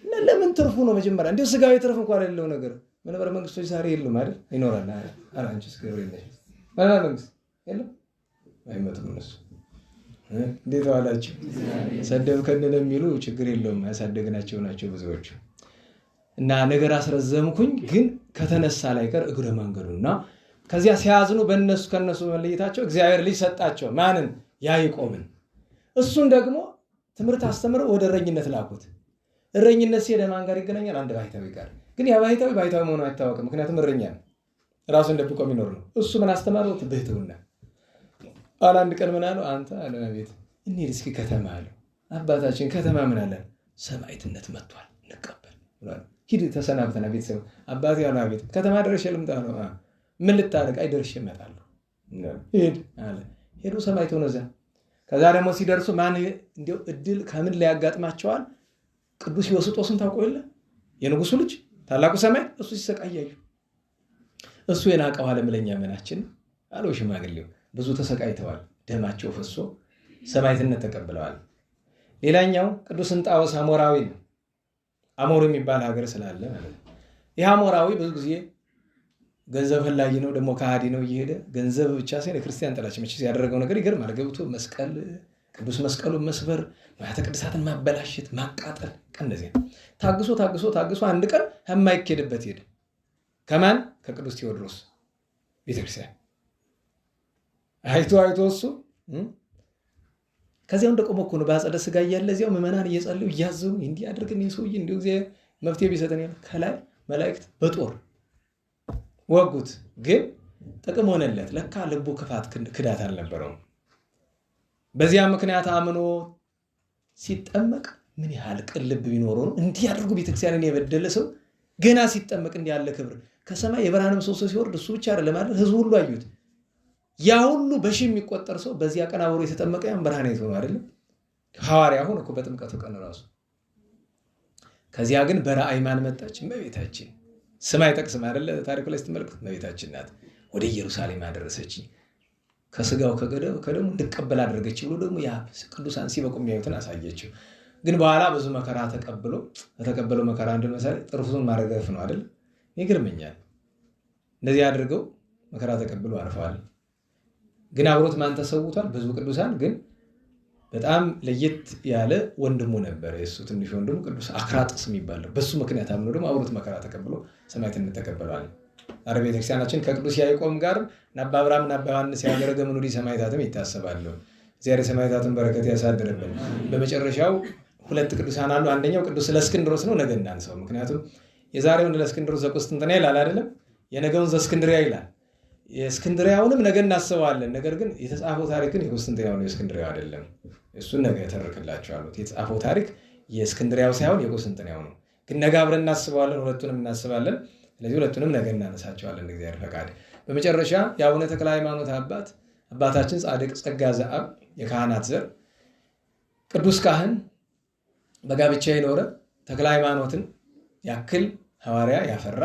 እና ለምን ትርፉ ነው መጀመሪያ እንዴ? ስጋዊ ትርፍ እንኳን የሌለው ነገር መንበረ መንግስቶች ዛሬ የሉም አይደል? ይኖራል አራንቺስ ገሩ የለሽ መንበረ መንግስት የለም አይመጡም እነሱ። እንዴት ዋላችሁ? ሰደብ ከነለ የሚሉ ችግር የለውም ያሳደግናቸው ናቸው ብዙዎቹ። እና ነገር አስረዘምኩኝ፣ ግን ከተነሳ ላይ ቀር እግረ መንገዱና ከዚያ ሲያዝኑ ከነሱ መለየታቸው እግዚአብሔር ልጅ ሰጣቸው። ማንን? ያዕቆብን። እሱን ደግሞ ትምህርት አስተምረው ወደ እረኝነት ላኩት። እረኝነት ሲሄድ ማን ጋር ይገናኛል? አንድ ባሕታዊ ጋር። ግን ያ ባሕታዊ መሆኑ አይታወቅም። ምክንያቱም እረኛ ነው፣ ራሱን ደብቆ የሚኖር ነው። እሱ ምን አስተማረው? ብሕትውና። አንድ ቀን ምን አለው? አንተ አለ ቤት እንሂድ እስኪ ከተማ አለው። አባታችን ከተማ ምን አለ? ሰማዕትነት መጥቷል እንቀበል ብሏል። ሂድ ተሰናብተና ቤተሰብ አባቴ ያለው ቤት ከተማ ደርሼ ልምጣ ነው። ምን ልታደርግ? አይ ደርሼ እመጣለሁ። ሂድ አለ። ሄዱ ሰማዕት ሆነ። ከዛ ደግሞ ሲደርሱ ማን እንዲያው እድል ከምን ላይ ያጋጥማቸዋል? ቅዱስ ዮስጦስን ታውቀው የለ? የንጉሱ ልጅ ታላቁ ሰማዕት፣ እሱ ሲሰቃያዩ እሱ የናቀው ዓለም ለኛ ምናችን አለው። ሽማግሌው ብዙ ተሰቃይተዋል። ደማቸው ፈሶ ሰማዕትነት ተቀብለዋል። ሌላኛው ቅዱስ እንጣዎስ አሞራዊ ነው። አሞር የሚባል ሀገር ስላለ ማለት ነው። ይህ አሞራዊ ብዙ ጊዜ ገንዘብ ፈላጊ ነው፣ ደግሞ ከሃዲ ነው። እየሄደ ገንዘብ ብቻ ሳይሆን የክርስቲያን ጠላች መቼስ ያደረገው ነገር ይገርማል። ገብቶ መስቀል ቅዱስ መስቀሉን መስበር፣ ንዋያተ ቅድሳትን ማበላሸት፣ ማቃጠል እንደዚህ ታግሶ አንድ ቀን የማይኬድበት ሄደ። ከማን? ከቅዱስ ቴዎድሮስ ቤተክርስቲያን። አይቶ እሱ ከዚያው እንደቆመ እኮ ነው በአጸደ ሥጋ እያለ እዚያው ምዕመናን እየጸለዩ እያዘኑ እንዲህ አድርገን ሰውዬ እንዲሁ እግዚአብሔር መፍትሄ ቢሰጠን ያለ ከላይ መላእክት በጦር ወጉት። ግን ጥቅም ሆነለት። ለካ ልቡ ክዳት አልነበረውም። በዚያ ምክንያት አምኖ ሲጠመቅ ምን ያህል ቅን ልብ ቢኖረው ነው እንዲህ አድርጎ ቤተክርስቲያንን የበደለ ሰው ገና ሲጠመቅ እንዲህ ያለ ክብር ከሰማይ የብርሃን ምሰሶ ሲወርድ እሱ ብቻ አይደለም ማለት ህዝቡ ሁሉ አዩት። ያ ሁሉ በሺ የሚቆጠር ሰው በዚያ ቀን አብሮ የተጠመቀ ያን ብርሃን አይቶ ነው አይደል? ሐዋርያ ሆነ እኮ በጥምቀቱ ቀን ራሱ። ከዚያ ግን በራእይ ማን መጣች? እመቤታችን። ስም አይጠቅስም አይደል? ታሪኩ ላይ ስትመለከቱ እመቤታችን ናት ወደ ኢየሩሳሌም አደረሰችኝ፣ ከስጋው ከደሙ እንድቀበል አደረገች ብሎ ደግሞ ያ ቅዱሳን ሲበቁ የሚያዩትን አሳየችው። ግን በኋላ ብዙ መከራ ተቀበለው መከራ አንድ መሰለ ጥርፉን ማረገፍ ነው አይደል? ይገርመኛል። እንደዚህ አድርገው መከራ ተቀብሎ አርፈዋል። ግን አብሮት ማን ተሰውቷል? ብዙ ቅዱሳን። ግን በጣም ለየት ያለ ወንድሙ ነበር፣ የሱ ትንሽ ወንድሙ ቅዱስ አክራጥስ የሚባለው። በሱ ምክንያት አምኖ ደግሞ አብሮት መከራ ተቀብሎ ሰማዕትነት ተቀበሏል። አረ ቤተክርስቲያናችን ከቅዱስ ያዕቆብ ጋር አባ አብርሃም እና አባ ዮሐንስ ያገረገሙ ኑዲ ሰማዕታትም ይታሰባሉ። እግዚአብሔር ሰማዕታትን በረከት ያሳድርብን። በመጨረሻው ሁለት ቅዱሳን አሉ። አንደኛው ቅዱስ ለእስክንድሮስ ነው። ነገ እናንሳው። ምክንያቱም የዛሬውን ለእስክንድሮስ ዘቁስጥንጥንያ ይላል አይደለም፣ የነገውን ዘእስክንድርያ ይላል። የእስክንድርያውንም ነገ እናስበዋለን። ነገር ግን የተጻፈው ታሪክ ግን የቁስጥንጥንያው ነው፣ የእስክንድርያው አይደለም። እሱን ነገ ተርክላችኋለሁ። የተጻፈው ታሪክ የእስክንድርያው ሳይሆን የቁስጥንጥንያው ነው። ግን ነገ አብረን እናስበዋለን፣ ሁለቱንም እናስባለን። ስለዚህ ሁለቱንም ነገ እናነሳቸዋለን እግዚአብሔር ፈቃድ። በመጨረሻ የአቡነ ተክለ ሃይማኖት አባታችን ጻድቅ ጸጋ ዘአብ የካህናት ዘር ቅዱስ ካህን በጋብቻ የኖረ ተክለ ሃይማኖትን ያክል ሐዋርያ ያፈራ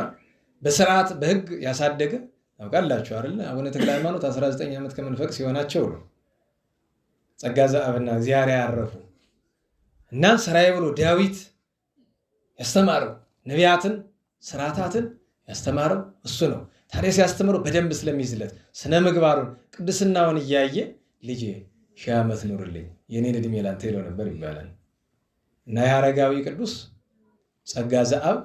በስርዓት በሕግ ያሳደገ ታውቃላችሁ አይደል? አቡነ ተክለ ሃይማኖት 19 ዓመት ከመንፈቅ ሲሆናቸው ነው ጸጋ ዘአብና እግዚአብሔር ያረፉ እና ስራዬ ብሎ ዳዊት ያስተማረው ነቢያትን ስርዓታትን ያስተማረው እሱ ነው። ታዲያ ሲያስተምረው በደንብ ስለሚይዝለት ስነ ምግባሩን ቅድስናውን እያየ ልጄ 1000 ዓመት ኑርልኝ የኔን እድሜ ላንተ ይለው ነበር ይባላል። እና የአረጋዊ ቅዱስ ጸጋ ዘአብ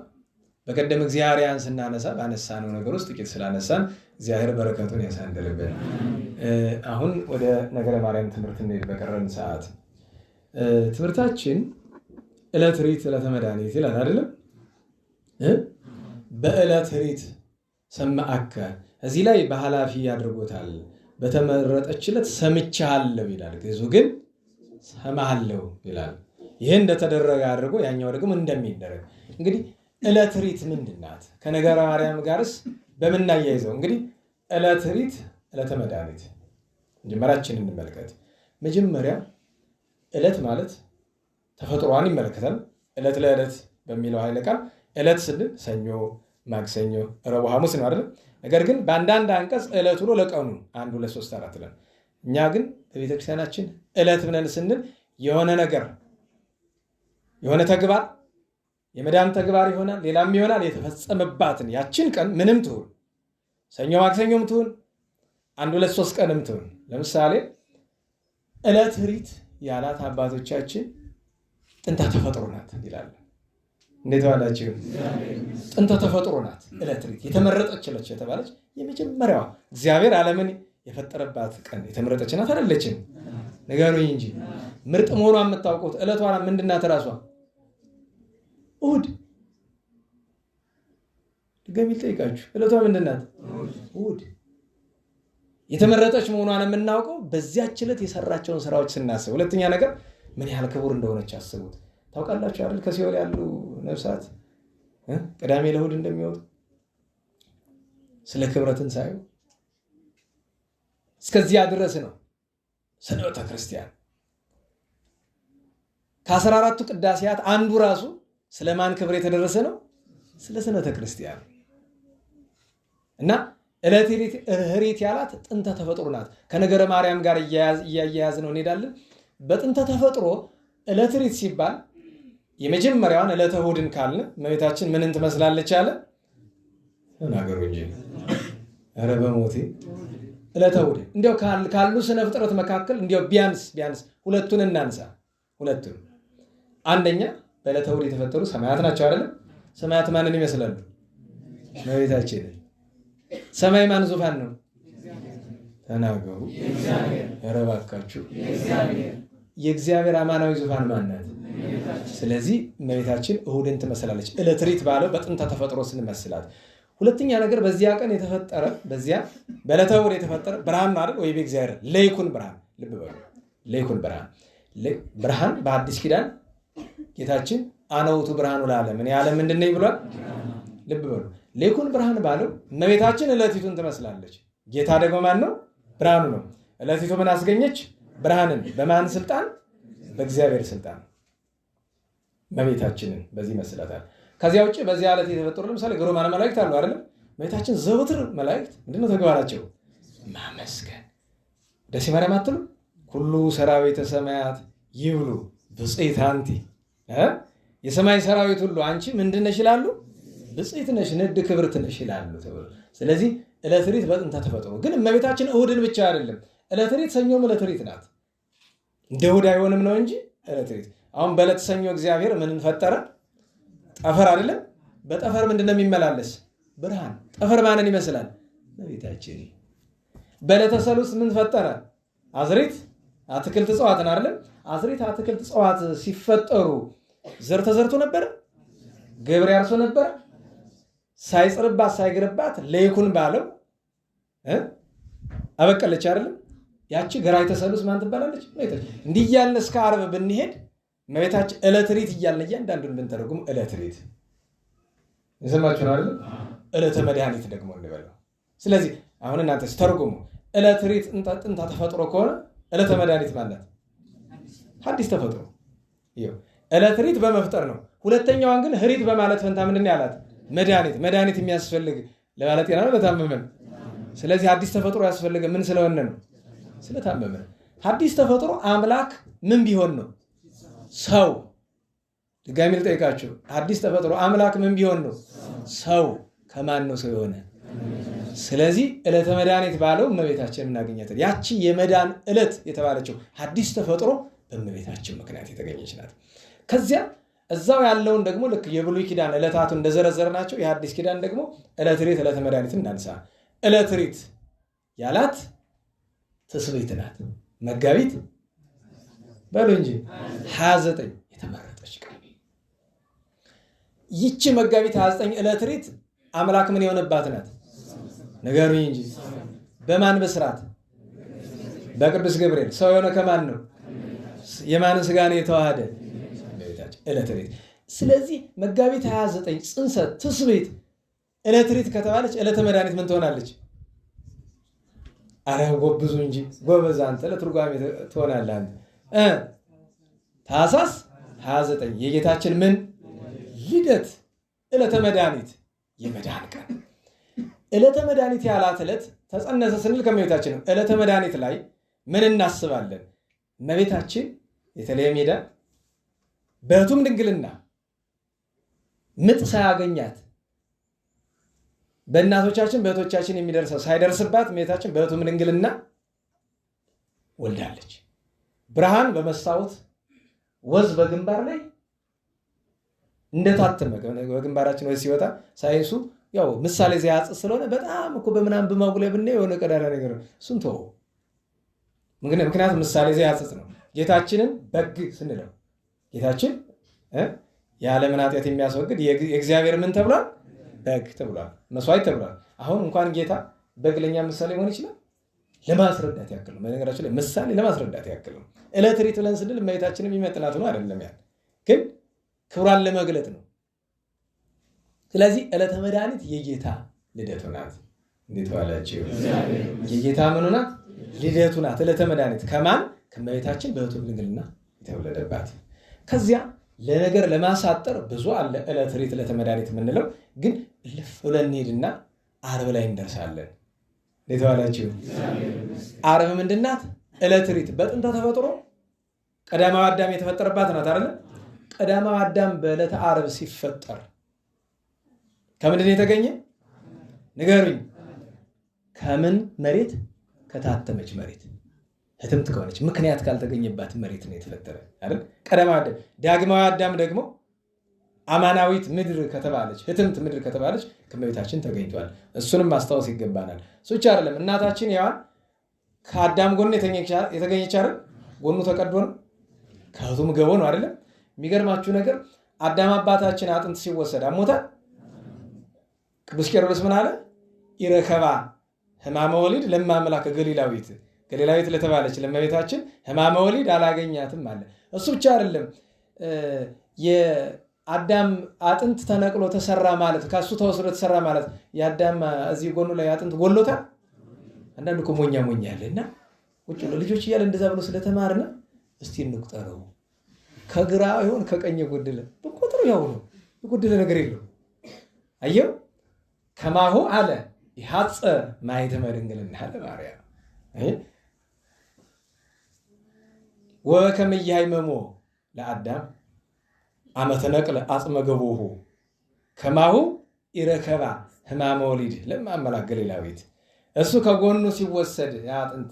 በቀደም እግዚአብሔርን ስናነሳ ባነሳነው ነገር ውስጥ ጥቂት ስላነሳን እግዚአብሔር በረከቱን ያሳንደልብን። አሁን ወደ ነገረ ማርያም ትምህርት እንሄድ በቀረን ሰዓት። ትምህርታችን ዕለት ሪት ዕለተ መድኃኒት ይላል አይደለም? በዕለት ሪት ሰማዕከ እዚህ ላይ በኃላፊ ያድርጎታል። በተመረጠችለት ሰምቻለሁ ይላል። ግዙ ግን ሰማሃለሁ ይላል። ይሄ እንደተደረገ አድርጎ ያኛው ደግሞ እንደሚደረግ። እንግዲህ ዕለት ሪት ምንድናት? ከነገረ ማርያም ጋርስ በምናያይዘው እንግዲህ ዕለት ሪት ዕለተ መድኃኒት መጀመሪያችን እንመልከት። መጀመሪያ ዕለት ማለት ተፈጥሮዋን ይመለከታል። ዕለት ለዕለት በሚለው ኃይለ ቃል ዕለት ስንል ሰኞ፣ ማክሰኞ፣ ረቡዕ፣ ሐሙስ ነው አይደል? ነገር ግን በአንዳንድ አንቀጽ ዕለት ብሎ ለቀኑ 1 2 3 4 ለን እኛ ግን በቤተክርስቲያናችን ዕለት ብለን ስንል የሆነ ነገር የሆነ ተግባር የመዳን ተግባር ይሆናል፣ ሌላም ይሆናል የተፈጸመባትን ያችን ቀን ምንም ትሁን ሰኞ ማክሰኞም ትሁን 1 2 3 ቀንም ትሁን። ለምሳሌ ዕለት ሪት ያላት አባቶቻችን ጥንተ ተፈጥሮ ናት ይላሉ። እንዴት ዋላችሁ? ጥንተ ተፈጥሮ ናት ዕለት ሪት የተመረጠችለች የተባለች የመጀመሪያዋ እግዚአብሔር ዓለምን የፈጠረባት ቀን የተመረጠች ናት አይደለችም? ንገሩኝ እንጂ ምርጥ መሆኗን የምታውቁት ዕለቷ ምንድናት? ራሷ እሑድ። ድጋሚ ልጠይቃችሁ፣ ዕለቷ ምንድናት? እሑድ። የተመረጠች መሆኗን የምናውቀው በዚያች ዕለት የሰራቸውን ስራዎች ስናስብ። ሁለተኛ ነገር ምን ያህል ክቡር እንደሆነች አስቡት። ታውቃላችሁ አይደል? ከሲኦል ያሉ ነፍሳት ቅዳሜ ለእሑድ እንደሚወጡ ስለ ክብረ ትንሣኤው እስከዚያ ድረስ ነው ስንወተ ክርስቲያን። ከ14ቱ ቅዳሴያት አንዱ ራሱ ስለማን ክብር የተደረሰ ነው? ስለ ስንወተ ክርስቲያን። እና ዕለት ሪት ያላት ጥንተ ተፈጥሮ ናት። ከነገረ ማርያም ጋር እያያዝ ነው እንሄዳለን። በጥንተ ተፈጥሮ ዕለት ሪት ሲባል የመጀመሪያዋን ዕለተ እሑድን ካልን እመቤታችን ምንን ትመስላለች አለ? ተናገሩ እንጂ ኧረ በሞቴ ዕለተ እሑድ። እንዲያው ካሉ ስነ ፍጥረት መካከል እንዲያው ቢያንስ ሁለቱን እናንሳ። ሁለቱን አንደኛ በዕለተ እሑድ የተፈጠሩ ሰማያት ናቸው አይደለም? ሰማያት ማንን ይመስላሉ? እመቤታችንን። ሰማይ ማን ዙፋን ነው? ተናገሩ። ኧረ እባካችሁ የእግዚአብሔር አማናዊ ዙፋን ማን ናት? ስለዚህ እመቤታችን እሁድን ትመስላለች። ዕለተ ሪት ባለው በጥንተ ተፈጥሮ ስንመስላት። ሁለተኛ ነገር በዚያ ቀን የተፈጠረ በዚያ በዕለተ እሑድ የተፈጠረ ብርሃን ነው አይደል? ወይ በእግዚአብሔር ለይኩን ብርሃን። ልብ በሉ ለይኩን ብርሃን። ብርሃን በአዲስ ኪዳን ጌታችን አነ ውእቱ ብርሃኑ ለዓለም እኔ ዓለም ምንድን ነኝ ብሏል። ልብ በሉ ለይኩን ብርሃን ባለው እመቤታችን ዕለቲቱን ትመስላለች። ጌታ ደግሞ ማን ነው? ብርሃኑ ነው። ዕለቲቱ ምን አስገኘች? ብርሃንን። በማን ስልጣን? በእግዚአብሔር ስልጣን እመቤታችንን በዚህ መስላታል። ከዚያ ውጭ በዚያ ዕለት የተፈጠሩ ለምሳሌ ግሩማን መላእክት አሉ አይደል? እመቤታችን ዘወትር መላእክት ምንድነው ተግባራቸው? ማመስገን። ደስ ይማረም አትሉ? ሁሉ ሰራዊተ ሰማያት ይብሉ ብፅዕት አንቲ፣ የሰማይ ሰራዊት ሁሉ አንቺ ምንድነሽ ይላሉ? ብፅዕት ነሽ፣ ንድ ክብርት ነሽ ይላሉ ተብሎ። ስለዚህ ዕለተ ሪት በጥንተ ተፈጥሮ ግን እመቤታችን እሑድን ብቻ አይደለም። ዕለተ ሪት ሰኞም ዕለተ ሪት ናት። እንደ እሑድ አይሆንም ነው እንጂ ዕለተ ሪት። አሁን በዕለተ ሰኞ እግዚአብሔር ምንን ፈጠረ? ጠፈር አይደለም? በጠፈር ምንድነው የሚመላለስ? ብርሃን። ጠፈር ማንን ይመስላል? እመቤታችን። በዕለተ ሰሉስ ምን ፈጠረ? አዝሪት አትክልት እጽዋትን አይደለም? አዝሪት አትክልት እጽዋት ሲፈጠሩ ዘር ተዘርቶ ነበር? ገብር ያርሶ ነበር? ሳይጽርባት ሳይግርባት ለይኩን ባለው አበቀለች አይደለም? ያቺ ገራይተ ሰሉስ ማን ትባላለች? እንዲህ እያልን እስከ ዓርብ ብንሄድ እመቤታችን ዕለተ ሪት እያልን እያንዳንዱን ብንተረጉም ዕለተ ሪት የሰማችሁ ነው አይደል? ዕለተ መድኃኒት ደግሞ እንበለው። ስለዚህ አሁን እናንተ ስተርጉሙ ዕለተ ሪት ጥንተ ተፈጥሮ ከሆነ ዕለተ መድኃኒት ማለት ሐዲስ ተፈጥሮ ይኸው ዕለተ ሪት በመፍጠር ነው። ሁለተኛዋን ግን ሪት በማለት ፈንታ ምንድን ነው ያላት? መድኃኒት የሚያስፈልግ ለባለጤና ነው ለታመመ። ስለዚህ ሐዲስ ተፈጥሮ ያስፈልገ ምን ስለሆነ ነው? ስለታመመ። ሐዲስ ተፈጥሮ አምላክ ምን ቢሆን ነው? ሰው። ድጋሚ ልጠይቃችሁ፣ ሐዲስ ተፈጥሮ አምላክ ምን ቢሆን ነው? ሰው። ከማን ነው ሰው የሆነ? ስለዚህ ዕለተ መድኃኒት ባለው እመቤታችን እናገኛታለን። ያቺ የመዳን ዕለት የተባለችው ሐዲስ ተፈጥሮ በእመቤታችን ምክንያት የተገኘች ናት። ከዚያ እዛው ያለውን ደግሞ ልክ የብሉይ ኪዳን ዕለታቱ እንደዘረዘረ ናቸው። የሐዲስ ኪዳን ደግሞ ዕለተ ሪት ዕለተ መድኃኒት እናንሳ። ዕለተ ሪት ያላት ትስብእት ናት። መጋቢት በሉ እንጂ 29 የተመረጠች ቀን። ይቺ መጋቢት 29 ዕለተ ሪት አምላክ ምን የሆነባት ናት? ንገሩኝ እንጂ። በማን በስራት? በቅዱስ ገብርኤል። ሰው የሆነ ከማን ነው? የማንን ስጋ ነው የተዋሃደ? ዕለተ ሪት። ስለዚህ መጋቢት 29 ጽንሰት ትስብእት ዕለተ ሪት ከተባለች ዕለተ መድኃኒት ምን ትሆናለች? አረ ጎብዙ እንጂ ጎበዝ አንተ ለትርጓሜ ትሆናለህ አንተ። ታኅሳስ 29 የጌታችን ምን ልደት ዕለተ መድኃኒት የመዳን ቀን። ዕለተ መድኃኒት ያላት ዕለት ተጸነሰ ስንል ከእመቤታችን ነው። ዕለተ መድኃኒት ላይ ምን እናስባለን? እመቤታችን የተለየ ሜዳ በሕቱም ድንግልና ምጥ ሳያገኛት በእናቶቻችን በእህቶቻችን የሚደርሰው ሳይደርስባት እመቤታችን በሕቱም ድንግልና ወልዳለች። ብርሃን በመስታወት ወዝ በግንባር ላይ እንደታተመ በግንባራችን ወዝ ሲወጣ ሳይንሱ ያው ምሳሌ ዘያጽ ስለሆነ በጣም እኮ በምናምን በማጉለያ ብናየው የሆነ ቀዳዳ ነገር እሱን ተወው። ምክንያቱም ምሳሌ ዘያጽ ነው። ጌታችንን በግ ስንለው ጌታችን የዓለምን ኃጢአት የሚያስወግድ የእግዚአብሔር ምን ተብሏል? በግ ተብሏል። መስዋዕት ተብሏል። አሁን እንኳን ጌታ በግ ለኛ ምሳሌ መሆን ይችላል። ለማስረዳት ያክል ነው። በነገራችን ላይ ምሳሌ ለማስረዳት ያክል ነው። ዕለተ ሪት ብለን ስንል እመቤታችንን የሚመጥናት ነው አይደለም፣ ያ ግን ክብሯን ለመግለጥ ነው። ስለዚህ ዕለተ መድኃኒት የጌታ ልደቱ ናት። እንዴት ዋላችሁ? የጌታ ምኑ ናት? ልደቱ ናት። ዕለተ መድኃኒት ከማን? ከእመቤታችን በሕቱም ድንግልና የተወለደባት። ከዚያ ለነገር ለማሳጠር ብዙ አለ። ዕለተ ሪት ዕለተ መድኃኒት የምንለው ግን እልፍ ብለን እንሄድና ዓርብ ላይ እንደርሳለን። እንዴት ዋላችሁ? ዓርብ ምንድን ናት? ዕለተ ሪት በጥንተ ተፈጥሮ ቀዳማዊ አዳም የተፈጠረባት ናት አይደል? ቀዳማዊ አዳም በዕለተ ዓርብ ሲፈጠር ከምንድን የተገኘ ንገሩኝ? ከምን መሬት? ከታተመች መሬት። ህትምት ከሆነች ምክንያት ካልተገኘባት መሬት ነው የተፈጠረ አይደል? ቀዳማዊ አዳም። ዳግማዊ አዳም ደግሞ አማናዊት ምድር ከተባለች ህትምት ምድር ከተባለች ከእመቤታችን ተገኝቷል። እሱንም ማስታወስ ይገባናል። እሱ ብቻ አይደለም። እናታችን ሔዋን ከአዳም ጎን የተገኘች አይደል? ጎኑ ተቀዶ ነው፣ ከቱም ገቦ ነው አይደለም? የሚገርማችሁ ነገር አዳም አባታችን አጥንት ሲወሰድ አሞታል። ቅዱስ ቄርሎስ ምን አለ? ኢረከባ ሕማመ ወሊድ ለማምላክ ገሊላዊት ለተባለች ለእመቤታችን ሕማመ ወሊድ አላገኛትም አለ። እሱ ብቻ አይደለም፣ የአዳም አጥንት ተነቅሎ ተሰራ ማለት ከሱ ተወስዶ ተሰራ ማለት የአዳም እዚህ ጎኑ ላይ አጥንት ጎሎታል። አንዳንዱ እኮ ሞኛ አለና ቁጭ ብሎ ልጆች እያለ እንደዛ ብሎ ስለተማርነ እስቲ እንቁጠረው፣ ከግራ ይሁን ከቀኝ የጎደለ በቁጥሩ ያው ነው፣ የጎደለ ነገር የለው። አየው ከማሁ አለ ይሐፀ ማኅተመ ድንግልና አለ ማርያም ወከመ ይሃይመሞ ለአዳም አመ ተነቅለ አጽመ ገቦሁ ከማሁ ኢረከባ ሕማመ ወሊድ ለማምላክ ገሊላዊት። እሱ ከጎኑ ሲወሰድ አጥንት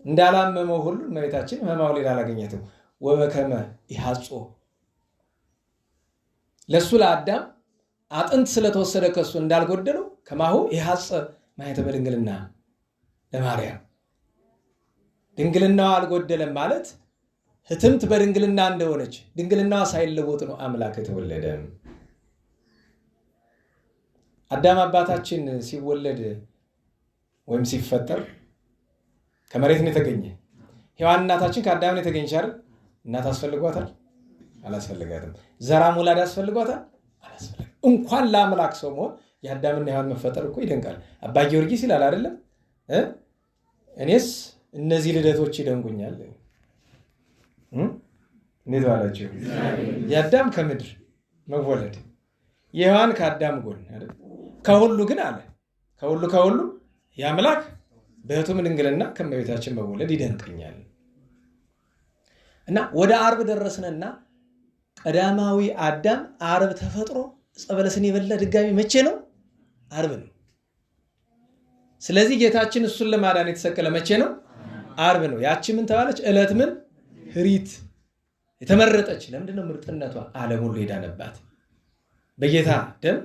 እንዳላመመው ሁሉ እመቤታችን ሕማመ ወሊድ አላገኘትም። ወበከመ ይሐጾ ለሱ ለአዳም አጥንት ስለተወሰደ ከሱ እንዳልጎደለው ከማሁ ይሐፀ ማኅተመ ድንግልና ለማርያም። ድንግልናዋ አልጎደለም ማለት ህትምት በድንግልና እንደሆነች ድንግልናዋ ሳይለወጥ ነው አምላክ የተወለደ። አዳም አባታችን ሲወለድ ወይም ሲፈጠር ከመሬት ነው የተገኘ። ሔዋን እናታችን ከአዳም ነው የተገኘች አይደል? እናት አስፈልጓታል? አላስፈልጋትም። ዘራ ሙላድ አስፈልጓታል? አላስፈልጋትም። እንኳን ለአምላክ ሰው መሆን የአዳምና ሔዋን መፈጠር እኮ ይደንቃል። አባ ጊዮርጊስ ይላል አይደለም? እኔስ እነዚህ ልደቶች ይደንቁኛል። እንዴት ባላችሁ? የአዳም ከምድር መወለድ፣ የሔዋን ከአዳም ጎን አይደል? ከሁሉ ግን አለ ከሁሉ የአምላክ በሕቱም ድንግልና ከእመቤታችን መወለድ ይደንቀኛል። እና ወደ ዓርብ ደረስንና ቀዳማዊ አዳም ዓርብ ተፈጥሮ ዕፀ በለስን የበላ ድጋሚ መቼ ነው? ዓርብ ነው። ስለዚህ ጌታችን እሱን ለማዳን የተሰቀለ መቼ ነው? ዓርብ ነው። ያቺ ምን ተባለች? ዕለት ምን ህሪት የተመረጠች። ለምንድን ነው ምርጥነቷ? ዓለም ሁሉ የዳነባት በጌታ ደም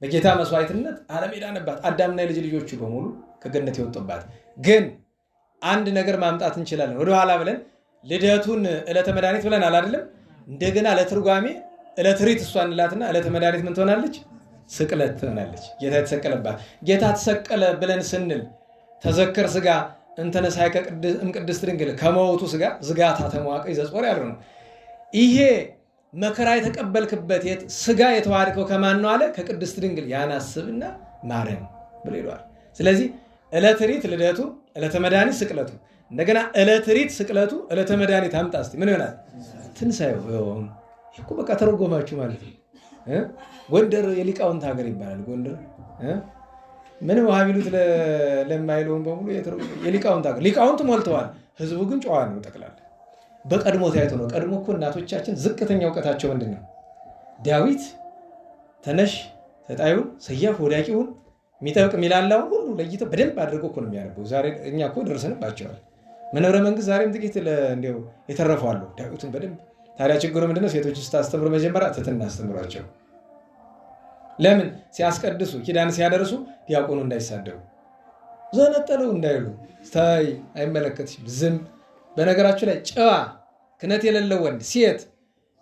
በጌታ መስዋዕትነት ዓለም የዳነባት፣ አዳምና የልጅ ልጆቹ በሙሉ ከገነት የወጡባት። ግን አንድ ነገር ማምጣት እንችላለን ወደኋላ ብለን ልደቱን ዕለተ መድኃኒት ብለን አይደለም? እንደገና ለትርጓሜ ዕለተ ሪት እሷ እንላትና ዕለተ መድኃኒት ምን ትሆናለች? ስቅለት ትሆናለች። ጌታ የተሰቀለባት። ጌታ ተሰቀለ ብለን ስንል ተዘከር ስጋ እንተነሳይከ እምቅድስት ድንግል ከመውቱ ስጋ ዝጋታ ተመዋቀ ይዘጾር ያለው ነው። ይሄ መከራ የተቀበልክበት ስጋ የተዋሃድከው ከማን ነው አለ? ከቅድስት ድንግል። ያን አስብና ማርያም ብሎ ይሏል። ስለዚህ ዕለተ ሪት ልደቱ፣ ዕለተ መድኃኒት ስቅለቱ፣ እንደገና ዕለተ ሪት ስቅለቱ፣ ዕለተ መድኃኒት አምጣ እስቲ ምን ይሆናል? ትንሳኤው። እኮ በቃ ተረጎማችሁ ማለት ነው። ጎንደር የሊቃውንት ሀገር ይባላል። ጎንደር ምንም ውሃ ቢሉት ለማይለውን በሙሉ የሊቃውንት ሀገር። ሊቃውንት ሞልተዋል፣ ህዝቡ ግን ጨዋ ነው ጠቅላላ። በቀድሞ ታይቶ ነው። ቀድሞ እኮ እናቶቻችን ዝቅተኛ እውቀታቸው ምንድን ነው? ዳዊት ተነሽ ተጣዩን ሰያፍ ወዳቂውን የሚጠብቅ የሚላላውን ሁሉ ለይተው በደንብ አድርገው እኮ ነው የሚያነበው። ዛሬ እኛ እኮ ደርሰንባቸዋል። መንበረ መንግስት ዛሬም ጥቂት እንዲያው የተረፉ አሉ ዳዊትን በደንብ። ታዲያ ችግሩ ምንድነው? ሴቶች ስታስተምሩ መጀመሪያ ትሕትና አስተምሯቸው። ለምን? ሲያስቀድሱ ኪዳን ሲያደርሱ ዲያቆኑ እንዳይሳደቡ ዘነጠለው እንዳይሉ ታይ አይመለከትሽም ዝም። በነገራችሁ ላይ ጨዋ ክህነት የሌለው ወንድ ሴት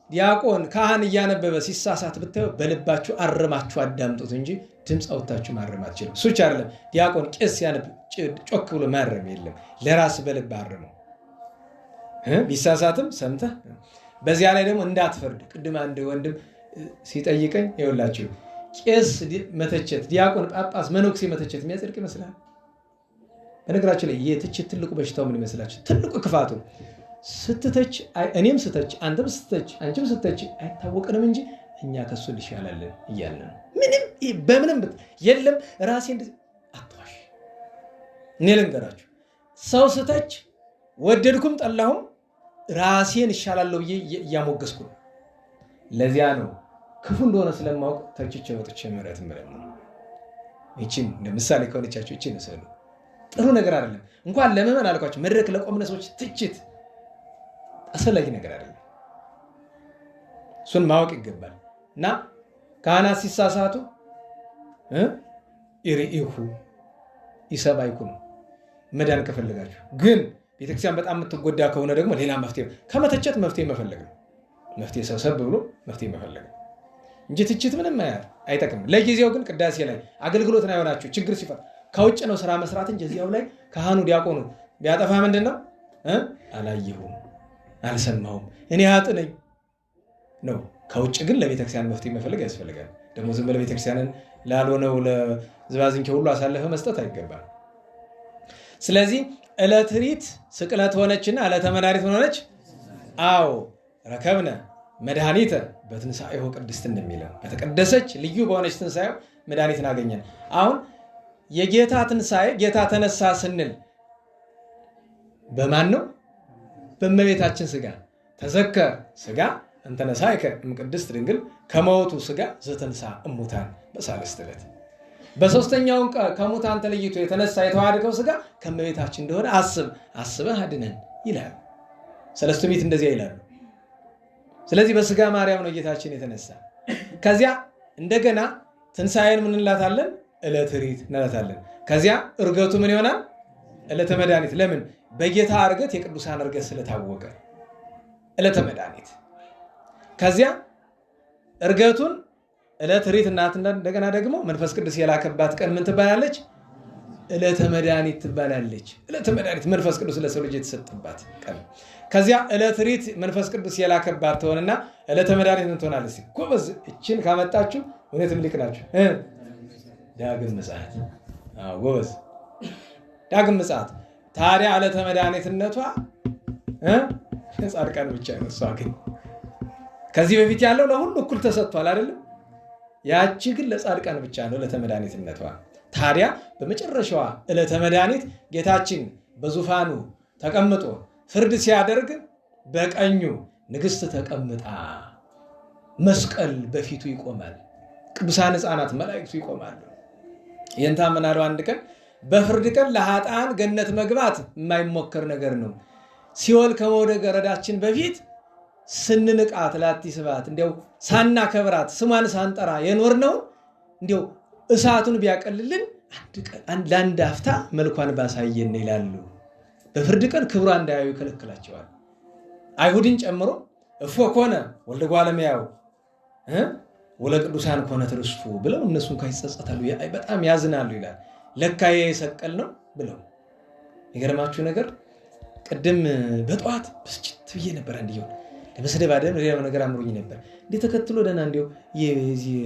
ዲያቆን ካህን እያነበበ ሲሳሳት ብታዩ በልባችሁ አርማችሁ አዳምጡት እንጂ ድምፅ አውጥታችሁ ማረም አትችሉም። እሱ ብቻ አይደለም፣ ዲያቆን ቄስ ሲያነብ ጮክ ብሎ ማረም የለም። ለራስ በልብ አርመው ቢሳሳትም ሰምተህ። በዚያ ላይ ደግሞ እንዳትፈርድ። ቅድም አንድ ወንድም ሲጠይቀኝ ይኸውላችሁ ቄስ መተቸት፣ ዲያቆን፣ ጳጳስ፣ መነኩሴ መተቸት የሚያጸድቅ ይመስላል? በነገራችሁ ላይ የትችት ትልቁ በሽታው ምን ይመስላችሁ? ትልቁ ክፋቱ ስትተች፣ እኔም ስተች፣ አንተም ስተች፣ አንቺም ስተች አይታወቅንም እንጂ እኛ ከሱ እንሻላለን እያልን ነው። ምንም በምንም የለም። ራሴ አትዋሽ። እኔ ልንገራችሁ፣ ሰው ስተች ወደድኩም ጠላሁም ራሴን እሻላለሁ ብዬ እያሞገስኩ ነው። ለዚያ ነው ክፉ እንደሆነ ስለማውቅ ተችቼ ወጥቼ ምሕረት ምረም ነው። ይቺን እንደ ምሳሌ ከሆነቻችሁ ይቺን ሰሉ ጥሩ ነገር አይደለም። እንኳን ለምዕመናን አልኳችሁ መድረክ ለቆምነ ሰዎች ትችት አስፈላጊ ነገር አይደለም። እሱን ማወቅ ይገባል። እና ካህናት ሲሳሳቱ ኢርኢሁ ይሰባይኩ ነው። መዳን ከፈለጋችሁ። ግን ቤተክርስቲያን በጣም የምትጎዳ ከሆነ ደግሞ ሌላ መፍትሄ ከመተቸት መፍትሄ መፈለግ ነው። መፍትሄ ሰብሰብ ብሎ መፍትሄ መፈለግ እንጂ ትችት ምንም አይጠቅም። ለጊዜው ግን ቅዳሴ ላይ አገልግሎት ነው የሆናችሁ ችግር ሲፈጠር ከውጭ ነው ስራ መስራት እንጂ እዚያው ላይ ካህኑ ዲያቆኑ ቢያጠፋ ምንድን ነው አላየሁም አልሰማሁም እኔ አጥነኝ ነው። ከውጭ ግን ለቤተክርስቲያን መፍትሄ መፈለግ ያስፈልጋል። ደግሞ ዝም ብለህ ቤተክርስቲያንን ላልሆነው ለዝባዝንኬ ሁሉ አሳልፈ መስጠት አይገባም። ስለዚህ ዕለተ ሪት ስቅለት ሆነችና ዕለተ መድኃኒት ሆነች። አዎ ረከብነ መድኃኒተ በትንሣኤሁ ቅድስት እንደሚለው በተቀደሰች ልዩ በሆነች ትንሣኤው መድኃኒትን አገኘን። አሁን የጌታ ትንሣኤ ጌታ ተነሳ ስንል በማን ነው? በእመቤታችን ስጋ ተዘከር ስጋ እንተነሳይከ እምቅድስት ድንግል ከመውቱ ስጋ ዘተንሳ እሙታን በሳልስት ዕለት በሶስተኛው ቀን ከሙታን ተለይቶ የተነሳ የተዋደቀው ስጋ ከእመቤታችን እንደሆነ አስበህ አድነን ይላል። ሰለስቱ ምዕት እንደዚያ ይላሉ። ስለዚህ በስጋ ማርያም ነው ጌታችን የተነሳ። ከዚያ እንደገና ትንሣኤን ምን እንላታለን? ዕለተ ሪት እንላታለን። ከዚያ እርገቱ ምን ይሆናል? ዕለተ መድኃኒት። ለምን? በጌታ እርገት የቅዱሳን እርገት ስለታወቀ ዕለተ መድኃኒት። ከዚያ እርገቱን ዕለተ ሪት እናት እንደገና ደግሞ መንፈስ ቅዱስ የላከባት ቀን ምን ትባላለች? ዕለተ መድኃኒት ትባላለች። ዕለተ መድኃኒት መንፈስ ቅዱስ ለሰው ልጅ የተሰጠባት ቀን። ከዚያ ዕለተ ሪት መንፈስ ቅዱስ የላከባት ትሆንና ዕለተ መድኃኒት ምን ትሆናለች? ጎበዝ እችን ካመጣችሁ እውነትም ሊቅ ናችሁ። ዳግም ምጽአት። አዎ ጎበዝ ዳግም ምጽአት። ታዲያ ዕለተ መድኃኒትነቷ ጻድቃን ብቻ ነው። እሷ ግን ከዚህ በፊት ያለው ለሁሉ እኩል ተሰጥቷል አይደለም? ያቺ ግን ለጻድቃን ብቻ ነው ዕለተ መድኃኒትነቷ። ታዲያ በመጨረሻዋ ዕለተ መድኃኒት ጌታችን በዙፋኑ ተቀምጦ ፍርድ ሲያደርግ በቀኙ ንግሥት ተቀምጣ መስቀል በፊቱ ይቆማል። ቅዱሳን ሕፃናት መላእክቱ ይቆማሉ። ይህንታ ምናለው አንድ ቀን በፍርድ ቀን ለኃጥአን ገነት መግባት የማይሞከር ነገር ነው። ሲኦል ከመውደቅ ገረዳችን በፊት ስንንቃት ላቲ ስባት እንዲያው ሳናከብራት ስሟን ሳንጠራ የኖርነው እንዲያው እሳቱን ቢያቀልልን ለአንድ አፍታ መልኳን ባሳየን ይላሉ። በፍርድ ቀን ክብሯ እንዳያዩ ይከለክላቸዋል። አይሁድን ጨምሮ እፎ ኮነ ወልደ እጓለ እመሕያው ወለቅዱሳን ኮነ ርስቱ ብለው እነሱ እንኳን ይጸጸታሉ፣ በጣም ያዝናሉ ይላል። ለካ የሰቀል ነው ብለው። የገረማችሁ ነገር ቅድም በጠዋት ብስጭት ብዬ ነበር። እንዲሁ ለመስደብ አይደል ሌላ ነገር አምሮኝ ነበር። እንዴ ተከትሎ ደህና እንዲሁ የዚህ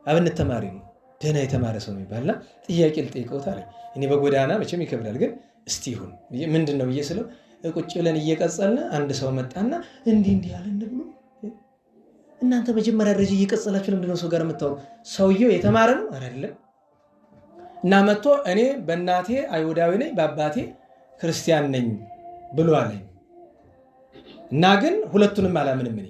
አብነት ተማሪ ነው ደህና የተማረ ሰው የሚባልና ጥያቄ ልጠይቀውት አለኝ። እኔ በጎዳና መቼም ይከብዳል፣ ግን እስቲ ይሁን ምንድን ነው ብዬ ስለው ቁጭ ብለን እየቀጸልን አንድ ሰው መጣና እንዲህ ያለን ብሎ እናንተ መጀመሪያ ደረጃ እየቀጸላችሁ ለምንድነው ሰው ጋር የምታወሩ? ሰውየው የተማረ ነው አይደለም? እና መጥቶ እኔ በእናቴ አይሁዳዊ ነኝ በአባቴ ክርስቲያን ነኝ ብሎ አለኝ። እና ግን ሁለቱንም አላምንም እኔ።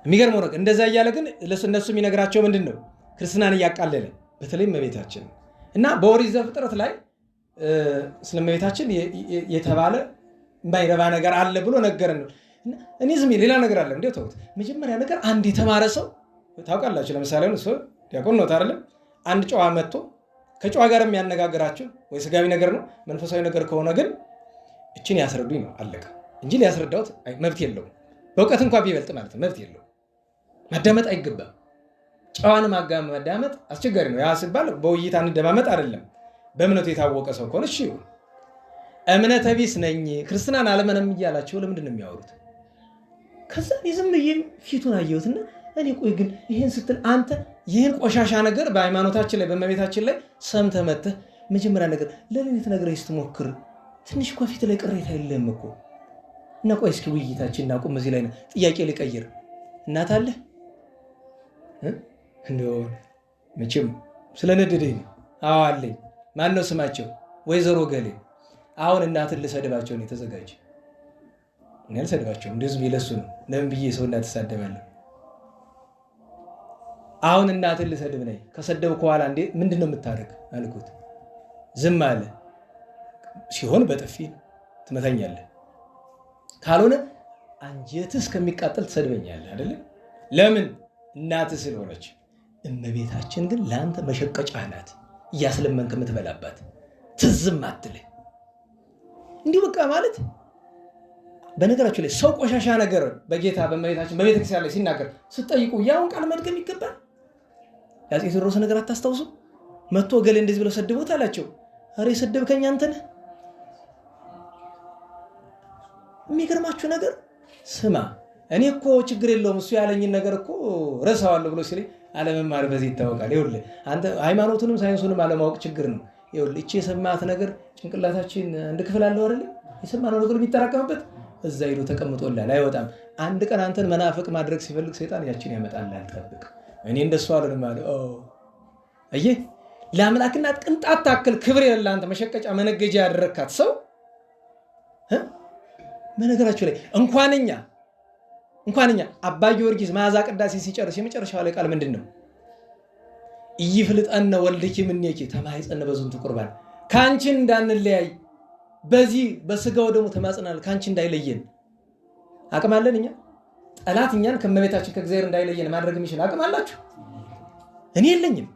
የሚገርመው ነገር እንደዛ እያለ ግን እነሱ የሚነግራቸው ምንድን ነው? ክርስትናን እያቃለለ በተለይ እመቤታችን እና በኦሪት ዘፍጥረት ላይ ስለ እመቤታችን የተባለ የማይረባ ነገር አለ ብሎ ነገረን ነው። እኔ ዝም ሌላ ነገር አለ እንዴ? ተውት። መጀመሪያ ነገር አንድ የተማረ ሰው ታውቃላችሁ። ለምሳሌ እሱ ዲያቆን ነው አይደለም? አንድ ጨዋ መጥቶ ከጨዋ ጋር የሚያነጋግራችሁ ወይ ስጋዊ ነገር ነው መንፈሳዊ ነገር ከሆነ ግን እችን ያስረዱኝ ነው አለቀ እንጂ ሊያስረዳውት መብት የለውም። በእውቀት እንኳን ቢበልጥ ማለት ነው መብት የለውም። ማዳመጥ አይገባም። ጨዋን ማዳመጥ አስቸጋሪ ነው። ያ ሲባል በውይይት አንደማመጥ አይደለም። በእምነቱ የታወቀ ሰው ከሆነ እሺ ይሁን። እምነተ ቢስ ነኝ ክርስትናን አለመነም እያላቸው ለምንድን ነው የሚያወሩት? ከዛ ዝም ብዬ ፊቱን አየሁትና እኔ ቆይ ግን ይሄን ስትል አንተ ይህን ቆሻሻ ነገር በሃይማኖታችን ላይ በእመቤታችን ላይ ሰምተህ መተህ መጀመሪያ ነገር ለሌሊት ነገር ስትሞክር ትንሽ እኮ ፊት ላይ ቅሬታ የለም እኮ እና ቆይ እስኪ ውይይታችን እናቁም። እዚህ ላይ ነው ጥያቄ ልቀይር። እናት አለህ እንደው መቼም ስለነደደኝ ነው። አዎ አለኝ። ማን ነው ስማቸው? ወይዘሮ ገሌ። አሁን እናትን ልሰድባቸው ነው የተዘጋጀ። እኔ አልሰድባቸውም፣ እንደዚህ ይለሱ ነው። ለምን ብዬ ሰው እናት ተሳደባለሁ? አሁን እናትን ልሰድብ ነኝ። ከሰደብኩ በኋላ እንዴ ምንድነው የምታደርግ አልኩት። ዝም አለ። ሲሆን በጥፊ ትመታኛለህ፣ ካልሆነ አንጀትህ እስከሚቃጠል ትሰድበኛለህ አይደለ? ለምን? እናትህ ስለሆነች። እመቤታችን ግን ለአንተ መሸቀጫ ናት፣ እያስለመንክ የምትበላባት። ትዝም አትልህ። እንዲሁ በቃ ማለት በነገራችሁ ላይ ሰው ቆሻሻ ነገር በጌታ በመቤታችን በቤተክርስቲያን ላይ ሲናገር ስትጠይቁ ያውን ቃል መድገም ይገባል። ያጼ ቴዎድሮስ ነገር አታስታውሱ? መጥቶ ገሌ እንደዚህ ብለው ሰድቦት አላቸው። አሬ ሰደብከኝ አንተ ነህ። የሚገርማችሁ ነገር ስማ እኔ እኮ ችግር የለውም እሱ ያለኝን ነገር እኮ ረሳዋለሁ ብሎ ሲለኝ አለመማር በዚህ ይታወቃል። ይኸውልህ አንተ ሃይማኖቱንም ሳይንሱንም አለማወቅ ችግር ነው። ይኸውልህ እቺ የሰማት ነገር ጭንቅላታችን አንድ ክፍል አለው አይደል? የሰማነው ነገር የሚጠራቀምበት እዛ ሄዶ ተቀምጦላል አይወጣም። አንድ ቀን አንተን መናፍቅ ማድረግ ሲፈልግ ሰይጣን ያችን ያመጣልሃል። ጠብቅ። እኔ እንደሱ አልልም አለ። አየህ ለአምላክና ቅንጣት ታክል ክብር የሌለ አንተ መሸቀጫ መነገጃ ያደረካት ሰው በነገራችሁ ላይ እንኳንኛ አባ ጊዮርጊስ መዓዛ ቅዳሴ ሲጨርስ የመጨረሻው ላይ ቃል ምንድነው? ይፍልጠነ ወልድኪ ምኔኪ ተማይጸነ በዝንቱ ቁርባን ካንቺ እንዳንለያይ በዚህ በስጋው ደግሞ ተማጽናል ካንቺ እንዳይለየን አቅም አለን። እኛ ጠላት እኛን ከመቤታችን ከእግዚአብሔር እንዳይለየን ማድረግ የሚችል አቅም አላችሁ? እኔ የለኝም።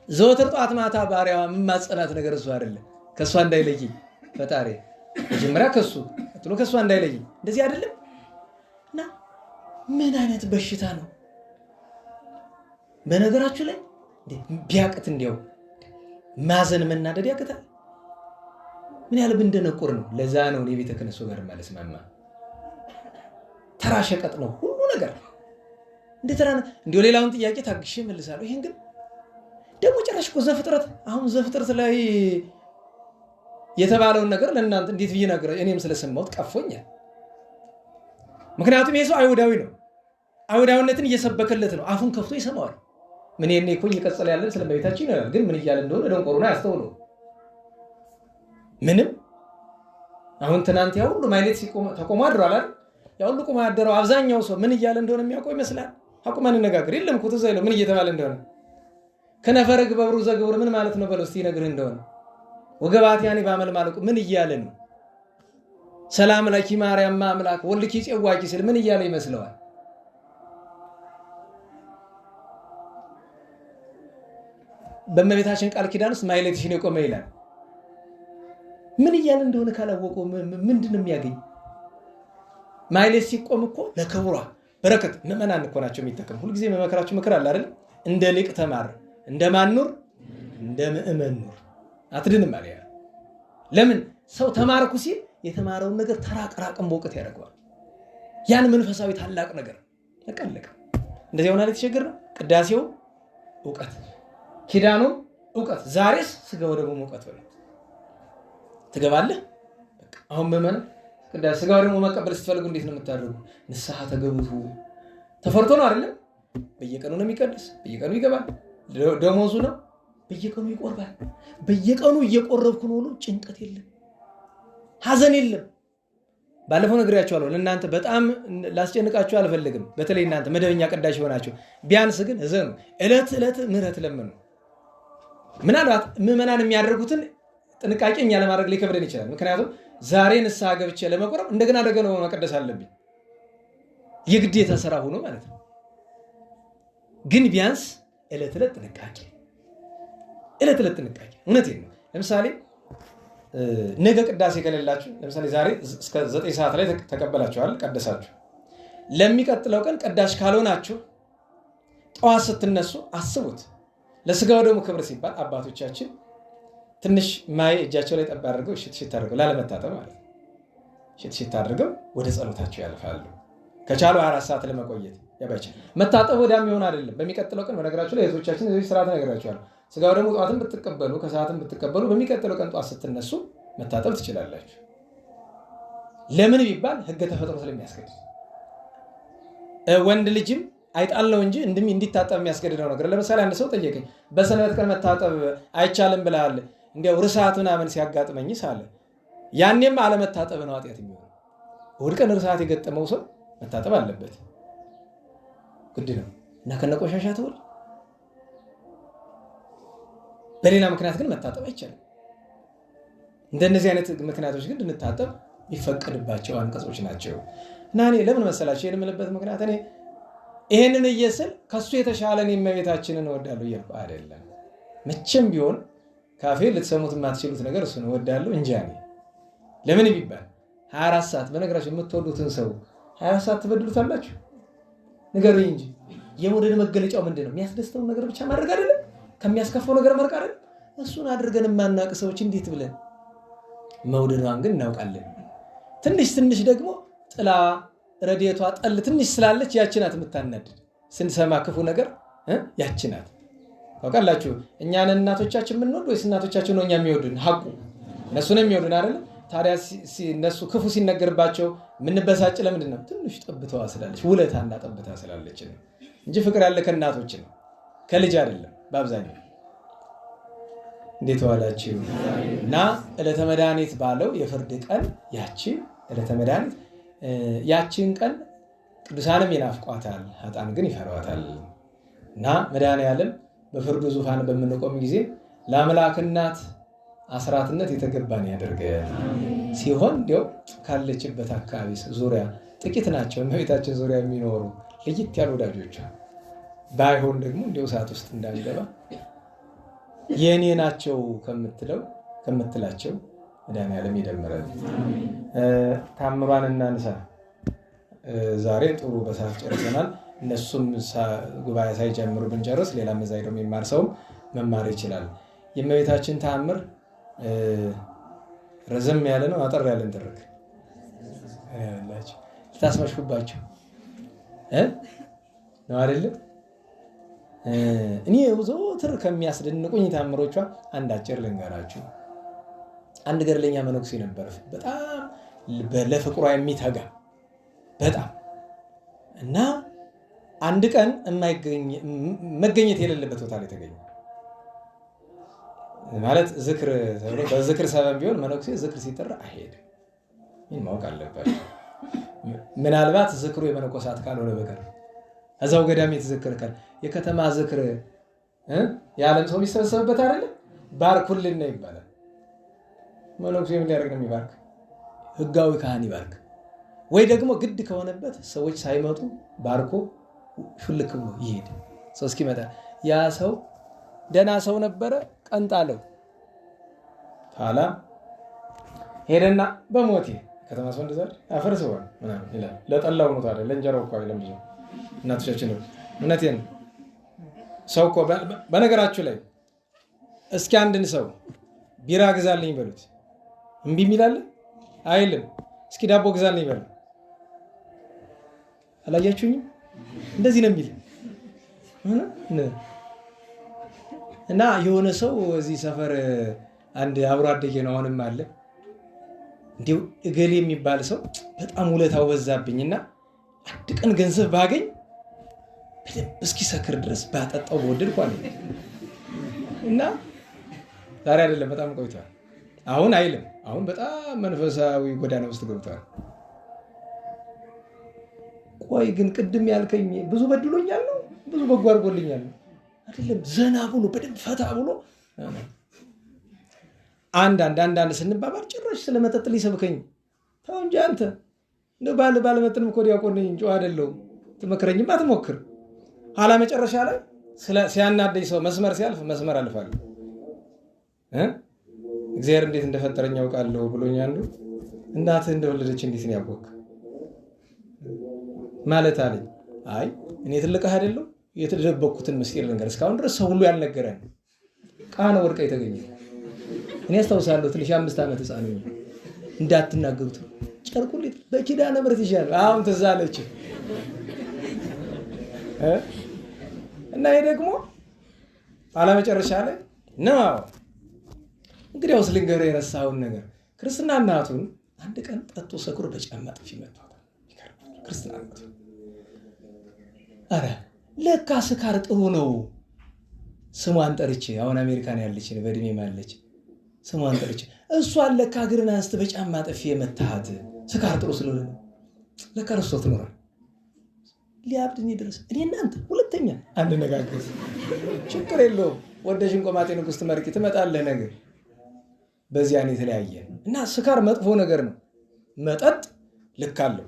ዘወትር ጧት ማታ ባሪያዋ የማጸናት ነገር እሱ አይደለም። ከሷ እንዳይለየኝ ፈጣሪ መጀመሪያ ከሷ እንዳይለየኝ እንደዚህ አይደለም። እና ምን አይነት በሽታ ነው በነገራችሁ ላይ ቢያቅት እንዲያው ማዘን መናደድ ያቅታል። ምን ያህል ብንደነቁር ነው። ለዛ ነው እኔ ቤተ ክህነቱ ጋር ማለት ማማ ተራ ሸቀጥ ነው ሁሉ ነገር እንደ ተራ ነው። እንዲሁ ሌላውን ጥያቄ ታግሼ መልሳለሁ። ይሄን ግን ደግሞ ጭራሽ እኮ ዘፍጥረት ላይ የተባለውን ነገር ለእናንተ እንዴት ብዬ ነገር እኔም ስለሰማሁት ቀፎኛል። ምክንያቱም ይሄ ሰው አይሁዳዊ ነው። አይሁዳዊነትን እየሰበከለት ነው። አፉን ከፍቶ ይሰማዋል። ምን የኔ እኮ እየቀጸለ ያለን ስለመቤታችን ነው። ግን ምን እያለ እንደሆነ ደንቆሮና ያስተውለው ምንም አሁን ትናንት ያው ሁሉ ማለት ተቆማ አድሯል አይደል? ያው ሁሉ ቆማ ያደረው አብዛኛው ሰው ምን እያለ እንደሆነ የሚያውቀው ይመስላል። አቁመን እንነጋገር የለም እኮ ተዛይለው ምን እየተባለ እንደሆነ ከነፈረግ በብሩ ዘግብር ምን ማለት ነው በለው እስቲ ነግርህ እንደሆነ ወገባት ያኔ ባመል ማለቁ ምን እያለ ነው? ሰላም ለኪ ማርያም ማምላክ ወልኪ ጽዋቂ ስል ምን እያለ ይመስለዋል? በመቤታችን ቃል ኪዳን ውስጥ ማይለትሽን የቆመ ይላል። ምን እያለ እንደሆነ ካላወቀው ምንድነው የሚያገኝ? ማይለት ሲቆም እኮ ለክብሯ በረከት ምእመናን እኮ ናቸው የሚተከም። ሁሉ ጊዜ መመከራችሁ ምክር አለ አይደል? እንደ ሊቅ ተማር፣ እንደ ማኑር፣ እንደ ምእመን ኑር አትድንም ማለት ያ። ለምን ሰው ተማርኩ ሲል የተማረውን ነገር ተራቀራቀም በእውቀት ያደርገዋል። ያን መንፈሳዊ ታላቅ ነገር ተቀለቀ። እንደዚህ ሆነ ላይ ተቸገረ። ቅዳሴው ዕውቀት፣ ኪዳኑ ዕውቀት። ዛሬስ ስጋው ደግሞ ዕውቀት ነው። ትገባለህ። በቃ አሁን ምእመን ቅዳሴ ስጋው ደግሞ መቀበል ስትፈልጉ እንዴት ነው የምታደርጉ? ንስሐ ተገብቱ። ተፈርቶ ነው አይደል? በየቀኑ ነው የሚቀድስ፣ በየቀኑ ይገባል። ደሞዙ ነው፣ በየቀኑ ይቆርባል። በየቀኑ እየቆረብኩ ነው። ጭንቀት የለም፣ ሐዘን የለም። ባለፈው ነግሬያችኋለሁ። ለእናንተ በጣም ላስጨንቃችሁ አልፈልግም። በተለይ እናንተ መደበኛ ቀዳሽ ሆናችሁ ቢያንስ ግን እዘኑ። ዕለት ምህረት ለምኑ። ምናልባት ምእመናን የሚያደርጉትን ጥንቃቄ እኛ ለማድረግ ሊከብደን ይችላል። ምክንያቱም ዛሬ ንስሐ ገብቼ ለመቆረብ እንደገና ደግሞ መቀደስ አለብኝ። የግዴታ ስራ ሆኖ ማለት ነው። ግን ቢያንስ ዕለት ጥንቃቄ። እውነቴን ነው። ለምሳሌ ነገ ቅዳሴ ከሌላችሁ፣ ለምሳሌ ዛሬ እስከ 9 ሰዓት ላይ ተቀበላችኋል፣ ቀደሳችሁ። ለሚቀጥለው ቀን ቀዳሽ ካልሆናችሁ ጠዋት ስትነሱ አስቡት። ለስጋው ደግሞ ክብር ሲባል አባቶቻችን ትንሽ ማይ እጃቸው ላይ ጠብ አድርገው ሽት አድርገው ላለመታጠብ ማለት ነው። ሽት አድርገው ወደ ጸሎታቸው ያልፋሉ። ከቻሉ 4 ሰዓት ለመቆየት ያባቻል። መታጠብ ወዳም ይሆን አይደለም። በሚቀጥለው ቀን በነገራችሁ ላይ እህቶቻችን እዚህ ስርዓት ነገራችኋል። ስጋው ደግሞ ጧትም ብትቀበሉ ከሰዓትም ብትቀበሉ በሚቀጥለው ቀን ጧት ስትነሱ መታጠብ ትችላላችሁ። ለምን ቢባል ህገ ተፈጥሮ ስለሚያስገድድ። ወንድ ልጅም አይጣለው እንጂ እንዲታጠብ የሚያስገድደው ነገር። ለምሳሌ አንድ ሰው ጠየቀኝ፣ በሰንበት ቀን መታጠብ አይቻልም ብለሃል፣ እንዲያው ርሳት ምናምን ሲያጋጥመኝ ሳለ ያኔም አለመታጠብ ነው ኃጢአት የሚሆነው። እሑድ ቀን ርሳት የገጠመው ሰው መታጠብ አለበት፣ ግድ ነው እና ከነቆሻሻ ተውል። በሌላ ምክንያት ግን መታጠብ አይቻልም። እንደነዚህ አይነት ምክንያቶች ግን እንድንታጠብ የሚፈቀድባቸው አንቀጾች ናቸው። እና እኔ ለምን መሰላችሁ የምልበት ምክንያት እኔ ይሄንን እየስል ከሱ የተሻለ እኔ እመቤታችንን እወዳለሁ እያልኩ አይደለም። መቼም ቢሆን ካፌ ልትሰሙት የማትችሉት ነገር እሱን እወዳለሁ እንጂ እኔ ለምን ቢባል 24 ሰዓት በነገራችሁ የምትወዱትን ሰው 24 ሰዓት ትበድሉታላችሁ? ንገሩኝ እንጂ። የመውደድ መገለጫው ምንድን ነው? የሚያስደስተውን ነገር ብቻ ማድረግ አይደለም? ከሚያስከፋው ነገር መርቅ አይደለም? እሱን አድርገን የማናውቅ ሰዎች እንዴት ብለን መውደዷን ግን እናውቃለን። ትንሽ ትንሽ ደግሞ ጥላ ረድኤቷ ጠል ትንሽ ስላለች ያቺ ናት የምታናድድ። ስንሰማ ክፉ ነገር ያቺ ናት። ታውቃላችሁ እኛን እናቶቻችን የምንወድ ወይስ እናቶቻችን ነው እኛ የሚወዱን? ሐቁ እነሱ ነው የሚወዱን አይደል? ታዲያ እነሱ ክፉ ሲነገርባቸው የምንበሳጭ ለምንድን ነው? ትንሽ ጠብታዋ ስላለች፣ ውለታና ጠብታ ስላለች ነው እንጂ ፍቅር ያለ ከእናቶች ነው ከልጅ አይደለም በአብዛኛው። እንዴት ዋላችሁ? እና ዕለተ መድኃኒት ባለው የፍርድ ቀን ያቺ ዕለተ መድኃኒት ያቺን ቀን ቅዱሳንም ይናፍቋታል፣ ኃጥአን ግን ይፈሯታል። እና መድኃኔዓለም በፍርዱ ዙፋን በምንቆም ጊዜ ለአምላክ እናት አስራትነት የተገባን ያደርገን ሲሆን እንዲያው ካለችበት አካባቢ ዙሪያ ጥቂት ናቸው እመቤታችን ዙሪያ የሚኖሩ ለየት ያሉ ወዳጆቿ ባይሆን ደግሞ እንዲያው ሰዓት ውስጥ እንዳንገባ የኔ ናቸው ከምትላቸው መድኃኔዓለም ይደምረን። ታምሯን እናንሳ። ዛሬ ጥሩ በሰዓት ጨርሰናል። እነሱም ጉባኤ ሳይጀምሩ ብንጨርስ ሌላ መዛ ሄዶ የሚማር ሰውም መማር ይችላል። የእመቤታችን ተአምር ረዘም ያለ ነው፣ አጠር ያለን ትርክ ልታስመሽኩባቸው ነው አይደለም? እኔ ዘወትር ከሚያስደንቁኝ ተአምሮቿ አንድ አጭር ልንገራችሁ። አንድ ገድለኛ መነኩሴ ነበር፣ በጣም ለፍቅሯ የሚተጋ በጣም እና አንድ ቀን መገኘት የሌለበት ቦታ ላይ ተገኘ። ማለት ዝክር ተብሎ በዝክር ሰበብ ቢሆን መነኩሴ ዝክር ሲጠራ አይሄድም። ይህን ማወቅ አለባቸው። ምናልባት ዝክሩ የመነኮሳት ካልሆነ በቀር እዛው ገዳም የተዘከረ ካል የከተማ ዝክር የዓለም ሰው የሚሰበሰብበት አይደለ? ባርኩልን ነው ይባላል። መነኩሴ ምን ሊያደርግ ነው የሚባርክ? ህጋዊ ካህን ይባርክ። ወይ ደግሞ ግድ ከሆነበት ሰዎች ሳይመጡ ባርኮ ሹልክ ብሎ ይሄድ። ሰው እስኪመጣ ያ ሰው ደህና ሰው ነበረ፣ ቀንጣለው ታላ ሄደና በሞቴ ከተማ ሰው እንደዛ አፈርሰው ምናምን ይላል። ለጠላው ነው ታዲያ ለእንጀራው እኮ አይደለም። ብዙ እናቶቻችን ነው እውነቴን ነው። ሰው እኮ በነገራችሁ ላይ እስኪ አንድን ሰው ቢራ ግዛልኝ በሉት እምቢ የሚላል አይልም። እስኪ ዳቦ ግዛልኝ በሉ አላያችሁኝም? እንደዚህ ነው የሚል እና የሆነ ሰው እዚህ ሰፈር አንድ አብሮ አደጌ ነው አሁንም አለ። እንዲሁ እገሌ የሚባል ሰው በጣም ውለታው በዛብኝና አንድ ቀን ገንዘብ ባገኝ በደንብ እስኪሰክር ድረስ ባጠጣው በወደድኩ አለ። እና ዛሬ አይደለም በጣም ቆይቷል። አሁን አይልም። አሁን በጣም መንፈሳዊ ጎዳና ውስጥ ገብቷል። ቆይ ግን ቅድም ያልከኝ ብዙ በድሎኛል ነው ብዙ በጎ አድርጎልኛል ነው አይደለም? ዘና ብሎ በደንብ ፈታ ብሎ አንዳንድ ስንባባል ጭራሽ ስለመጠጥ ሊሰብከኝ ተው እንጂ አንተ እንደው ባለመጠንም እኮ ዲያቆን ነኝ እንጂ አይደለሁም ትመክረኝም አትሞክር። ኋላ መጨረሻ ላይ ሲያናደኝ ሰው መስመር ሲያልፍ መስመር አልፋለሁ። እግዚአብሔር እንዴት እንደፈጠረኝ ያውቃለሁ ብሎኝ አንዱ እናትህ እንደወለደች እንዴት ነው ያወቅህ ማለት አለኝ። አይ እኔ ትልቅ አይደለሁ የተደበኩትን ምስጢር ልንገር እስካሁን ድረስ ሰው ሁሉ ያልነገረን ቃነ ወርቃ የተገኘ እኔ አስታውሳለሁ። ትንሽ 5 ዓመት ህፃን ነኝ። እንዳትናገሩት ጨርቁን በኪዳነ ምሕረት ይሻል አሁን ትዝ አለች እና ይሄ ደግሞ ባለመጨረሻ ላይ ነው። እንግዲህ አውስ ልንገርህ የረሳውን ነገር ክርስትና እናቱን አንድ ቀን ጠጥቶ ሰክሮ በጫማ ጥፊ መቷታል። ክርስትና እናቱ አረ ለካ ስካር ጥሩ ነው። ስሟን ጠርቼ አሁን አሜሪካን ያለች በእድሜ ማለች ስሟን ጠርቼ እሷን ለካ እግርን አንስተ በጫማ ጥፊ የመታሃት ስካር ጥሩ ስለሆነ ለካ ረስቶት ኖሯል። ሊያብድኝ ድረስ እኔ እናንተ ሁለተኛ አንነጋገር ችግር የለውም። ወደሽን ቆማጤ ንጉሥ ትመርቂ ትመጣለህ ነገር በዚያን የተለያየ እና ስካር መጥፎ ነገር ነው። መጠጥ ልክ አለው።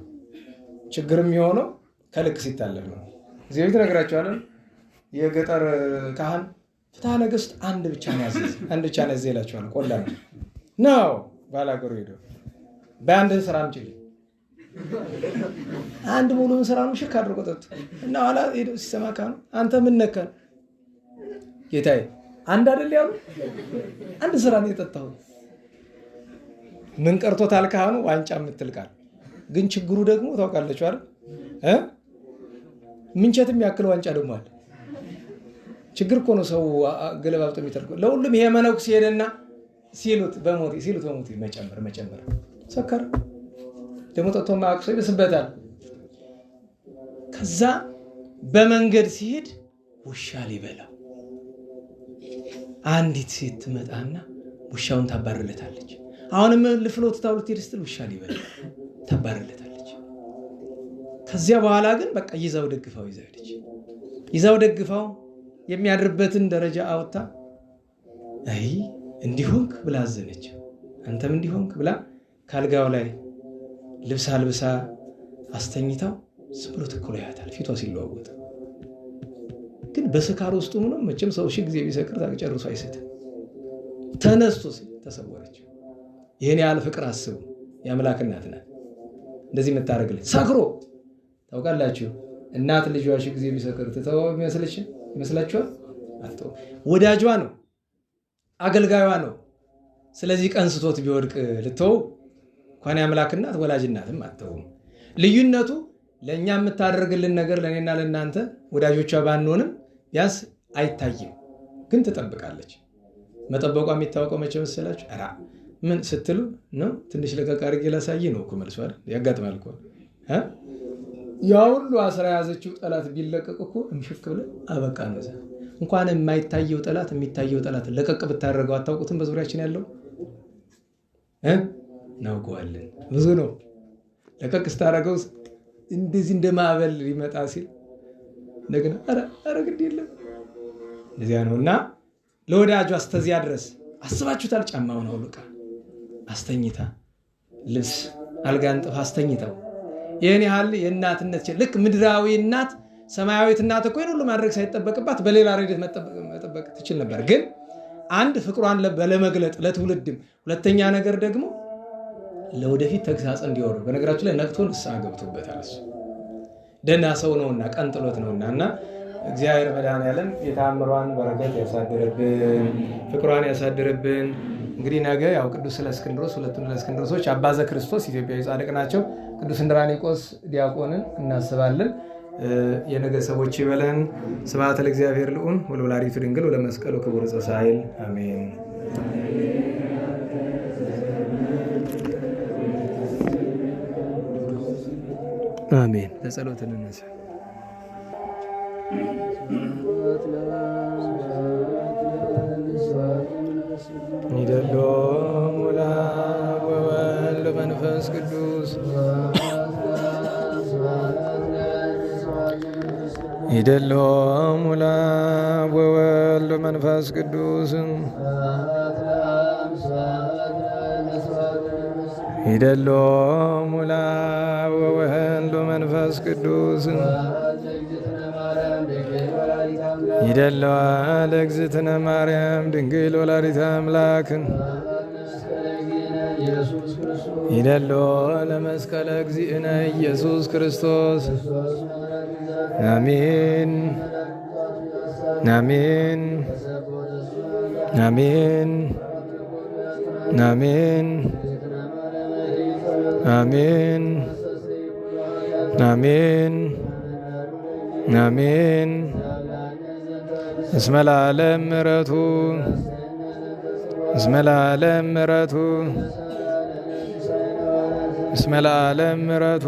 ችግር የሚሆነው ከልክ ሲታለፍ ነው። እዚህ ቤት ነግራቸዋለን። የገጠር ካህን ፍትሐ ነገሥት አንድ ብቻ ነው ያዘዘ ይላቸዋል። ቆላ ነው ባላገሩ ሄዶ በአንድን ስራ አምጪልኝ። አንድ ሙሉን ስራ ነው ሽክ አድርጎ ጠጡ እና ኋላ ሄዶ ሲሰማ ካህኑ አንተ ምን ነካን? ጌታዬ አንድ አይደል ያሉ አንድ ስራ ነው የጠጣው። ምን ቀርቶታል ካህኑ? ዋንጫ የምትል ቃል ግን ችግሩ ደግሞ ታውቃለች አይደል? ምንቸትም ያክል ዋንጫ ደግሞ አለ። ችግር እኮ ነው ሰው ገለባብጦ የሚተርከው። ለሁሉም ይሄ መነኩሴ ሄደና ሲሉት በሞቴ መጨመር ሰከረ። ደግሞ ጠጥቶ ማቅሶ ይብስበታል። ከዛ በመንገድ ሲሄድ ውሻ ሊበላው አንዲት ሴት ትመጣና ውሻውን ታባርለታለች። አሁንም ልፍሎት ታውልት ይርስትል ውሻ ሊበላው ታባርለታለች። ከዚያ በኋላ ግን በቃ ይዛው ደግፋው የሚያድርበትን ደረጃ አውጣ። አይ እንዲሆንክ ብላ አዘነች። አንተም እንዲሆንክ ብላ ካልጋው ላይ ልብስ አልብሳ አስተኝታው ዝም ብሎ ትኩር ያያታል ፊቷ ሲለዋወጥ። ግን በስካር ውስጡ ምንም መቼም ሰው ሺህ ጊዜ ቢሰክር ጨርሶ አይስትም። ተነስቶ ተሰወረች። ይህን ያህል ፍቅር አስቡ። የአምላክ እናት ናት እንደዚህ የምታደርግልን። ሰክሮ ታውቃላችሁ፣ እናት ልጇ ሺህ ጊዜ ቢሰክር ትተወው ይመስላችኋል? አትተው። ወዳጇ ነው፣ አገልጋዩዋ ነው። ስለዚህ ቀን ስቶት ቢወድቅ ልተው እንኳን የአምላክ እናት ወላጅ እናትም አትተውም። ልዩነቱ ለእኛ የምታደርግልን ነገር ለእኔና ለእናንተ ወዳጆቿ ባንሆንም ቢያንስ አይታይም፣ ግን ትጠብቃለች። መጠበቋ የሚታወቀው መቼ መሰላችሁ? ኧረ ምን ስትሉ ነው? ትንሽ ለቀቅ አድርጌ ላሳይ ነው እኮ መልሷ አይደል? ያጋጥማል እኮ ያ ሁሉ አስራ ያዘችው ጠላት ቢለቀቅ እኮ እምሽክ ብለን አበቃ ነው። እንኳን የማይታየው ጠላት የሚታየው ጠላት ለቀቅ ብታደርገው አታውቁትም? በዙሪያችን ያለው እናውቀዋለን። ብዙ ነው። ለቀቅ ስታደርገው እንደዚህ እንደ ማዕበል ሊመጣ ሲል እንደገና ኧረ ግድ የለም እንደዚያ ነው። እና ለወዳጇ እስከዚያ ድረስ አስባችሁታል? ጫማውን አውልቃ አስተኝታ ልብስ አልጋ አንጥፋ አስተኝታው ይህን ያህል የእናትነት ልክ ምድራዊ እናት ሰማያዊት እናት እኮ ይህን ሁሉ ማድረግ ሳይጠበቅባት በሌላ ረድኤት መጠበቅ ትችል ነበር። ግን አንድ ፍቅሯን ለመግለጥ ለትውልድም፣ ሁለተኛ ነገር ደግሞ ለወደፊት ተግሳጽ እንዲወሩ። በነገራችን ላይ ነቅቶ ንስሐ ገብቶበታል። እሱ ደህና ሰው ነውና ቀንጥሎት ነውና እና እግዚአብሔር መድኃኔዓለም የተአምሯን በረከት ያሳድርብን፣ ፍቅሯን ያሳድርብን። እንግዲህ ነገ ያው ቅዱስ እለእስክንድሮስ ሁለቱን እለእስክንድሮሶች አባ ዘክርስቶስ ኢትዮጵያዊ ጻድቅ ናቸው። ቅዱስ እንድራኒቆስ ዲያቆንን እናስባለን። የነገ ሰዎች ይበለን። ስብሐት ለእግዚአብሔር ልዑል ወለወላዲቱ ድንግል ወለመስቀሉ ክቡር ዘሳይል አሜን። አሜን። ለጸሎት እንነሳ። ይደሎም ወለአብ ወወልድ ወመንፈስ ቅዱስ ይደሎም ወለአብ ወወልድ ወመንፈስ ቅዱስ ይደሎም ወለአብ ወወልድ ወመንፈስ ቅዱስ ይደሎ ለእግዝእትነ ማርያም ድንግል ወላዲተ አምላክ ይደሎ ለመስቀለ እግዚእነ ኢየሱስ ክርስቶስ አሜን አሜን አሜን አሜን አሜን አሜን አሜን። እስመ ለዓለም ምሕረቱ እስመ ለዓለም ምሕረቱ እስመ ለዓለም ምሕረቱ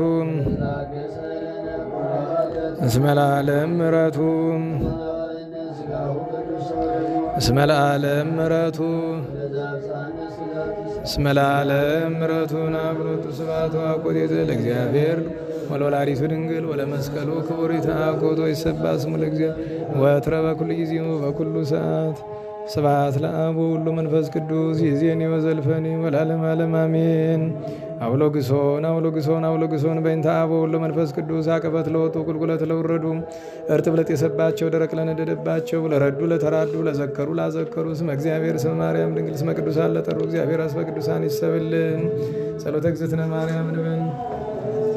እስመ ለዓለም ምሕረቱ እስመ ለዓለም ምሕረቱ እስመ ለዓለም ምሕረቱ ናብሮቱ ስብሐት ወአኮቴተ ለእግዚአብሔር ወለወላዲቱ ድንግል ወለመስቀሉ ክቡር ይትአኮቶ ይሰብሐ ስሙ ለእግዚአብሔር ወትረ በኩሉ ጊዜ በኩሉ ሰዓት ስብሐት ለአብ ወወልድ ወመንፈስ ቅዱስ ይእዜኒ ወዘልፈኒ ወለዓለመ ዓለም አሜን። አውሎግሶን አውሎግሶን አውሎግሶን በእንተ አብ ወወልድ ወመንፈስ ቅዱስ አቀበት ለወጡ ቁልቁለት ለወረዱ እርጥብ ለጤሰባቸው ደረቅ ለነደደባቸው ለረዱ ለተራዱ ለዘከሩ ላዘከሩ ስመ እግዚአብሔር ስመ ማርያም ድንግል ስመ ቅዱሳን ለጠሩ እግዚአብሔር አስበ ቅዱሳን ይሰብልን። ጸሎተ እግዝእትነ ማርያም ንበል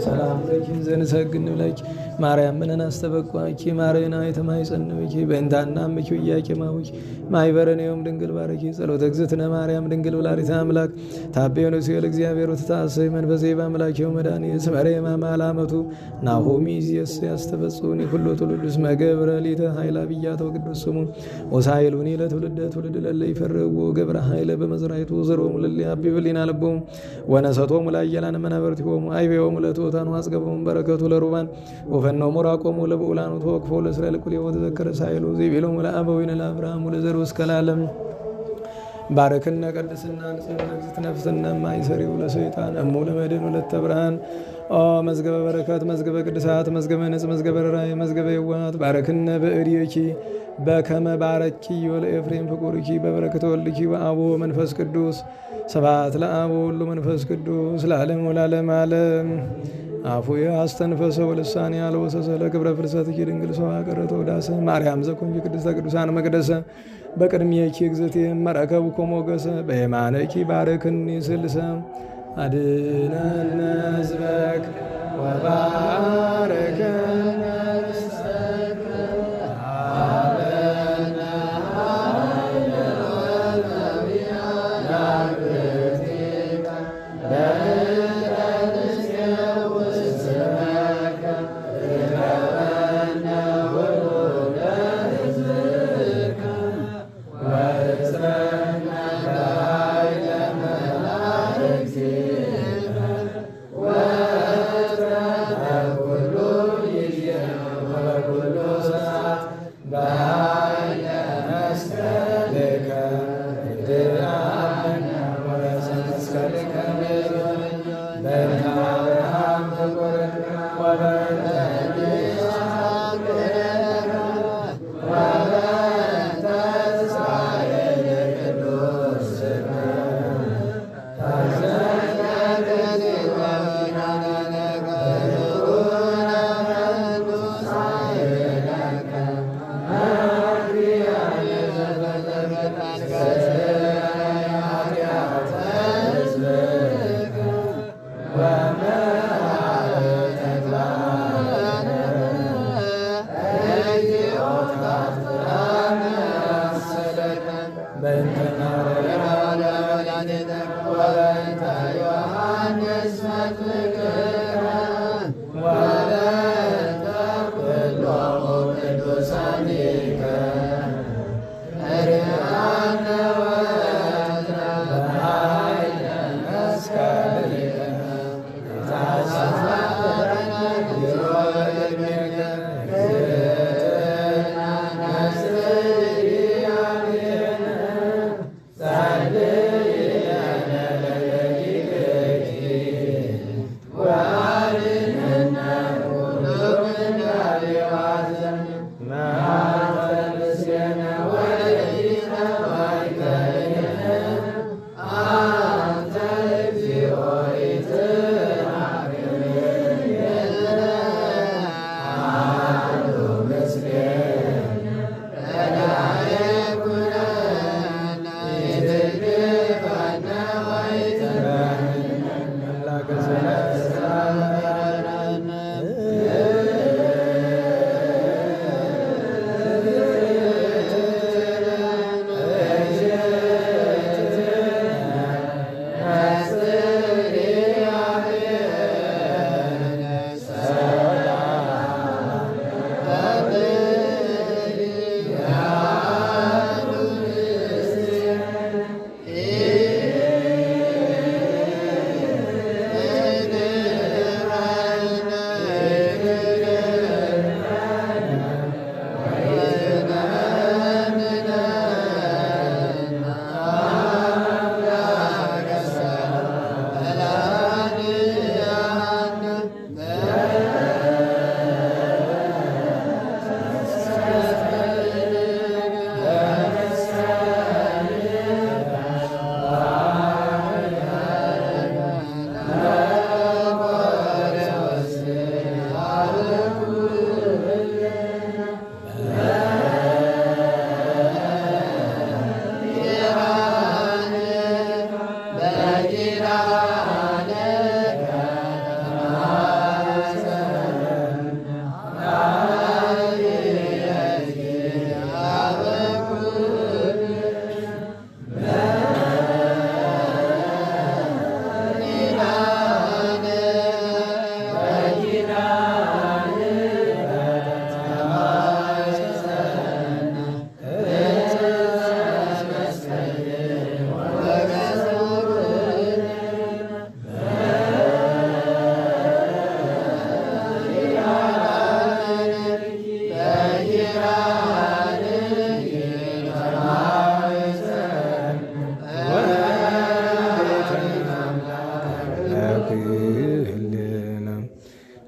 ሰላም ለኪ ዘንሰግድ ብለኪ ማርያም ምንን አስተበቋኪ ማርያና የተማይጸንብኪ በእንታና ምኪ እያቄማውኪ ማይበረኔውም ድንግል ባረኪ ጸሎተ እግዝእትነ ማርያም ድንግል ወላዲተ አምላክ ታቤኑ ሲል እግዚአብሔር ወተታሰይ መንፈሴ በአምላኬው መድኃኒት ስመሬ ማማላመቱ ናሆሚ ዚየስ ያስተበጽኡኒ ኩሉ ትውልድ እስመ ገብረ ሊተ ኃይላ ብያተው ቅዱስ ስሙ ወሳይሉኒ ለትውልደ ትውልድ ለለ ይፈርዎ ገብረ ኃይለ በመዝራይቱ ዘሮሙ ለለ ያቢብሊና ልቦሙ ወነሰቶሙ ላየላን መናበርቲሆሙ አይቤዎሙ ለትወታኑ አጽገቦሙ በረከቱ ለሩባን ወፈኖ ሙራቆሙ ለብኡላኑ ተወክፎ ለእስራኤል ቁል ወተዘከረ ሳይሉ ዚቢሎሙ ለአበዊነ ለአብርሃሙ ለዘሩ እስከ ለዓለም ባረክነ ቀድስና ንጽሕና እግዝእትነ ነፍስነ ማይሰሪው ለሰይጣን እሙ ለመድን ወለተ ብርሃን መዝገበ በረከት መዝገበ ቅድሳት መዝገበ ንጽ መዝገበ ራእይ መዝገበ የዋሃት ባረክነ በእድየኪ በከመ ባረኪ ወለኤፍሬም ፍቁርኪ በበረከተ ወልድኪ ወአብ ወመንፈስ ቅዱስ ስብሐት ለአብ ወወልድ ወመንፈስ ቅዱስ ለዓለሙ ለዓለመ ዓለም አፉየ አስተንፈሰ ወልሳኔ ያለወሰሰ ለክብረ ፍልሰትኪ ድንግል ሰው አቀረተ ወዳሰ ማርያም ዘኮንኪ ቅድስተ ቅዱሳን መቅደሰ በቅድሜኪ እግዝእትየ መረከብኩ ሞገሰ በየማነኪ ባርክኒ ስልሰ አድኅነነ ሕዝበከ ወባርከነ ርስተከ ሀበነ ኃይለ ወለዊያነ አግብርቲከ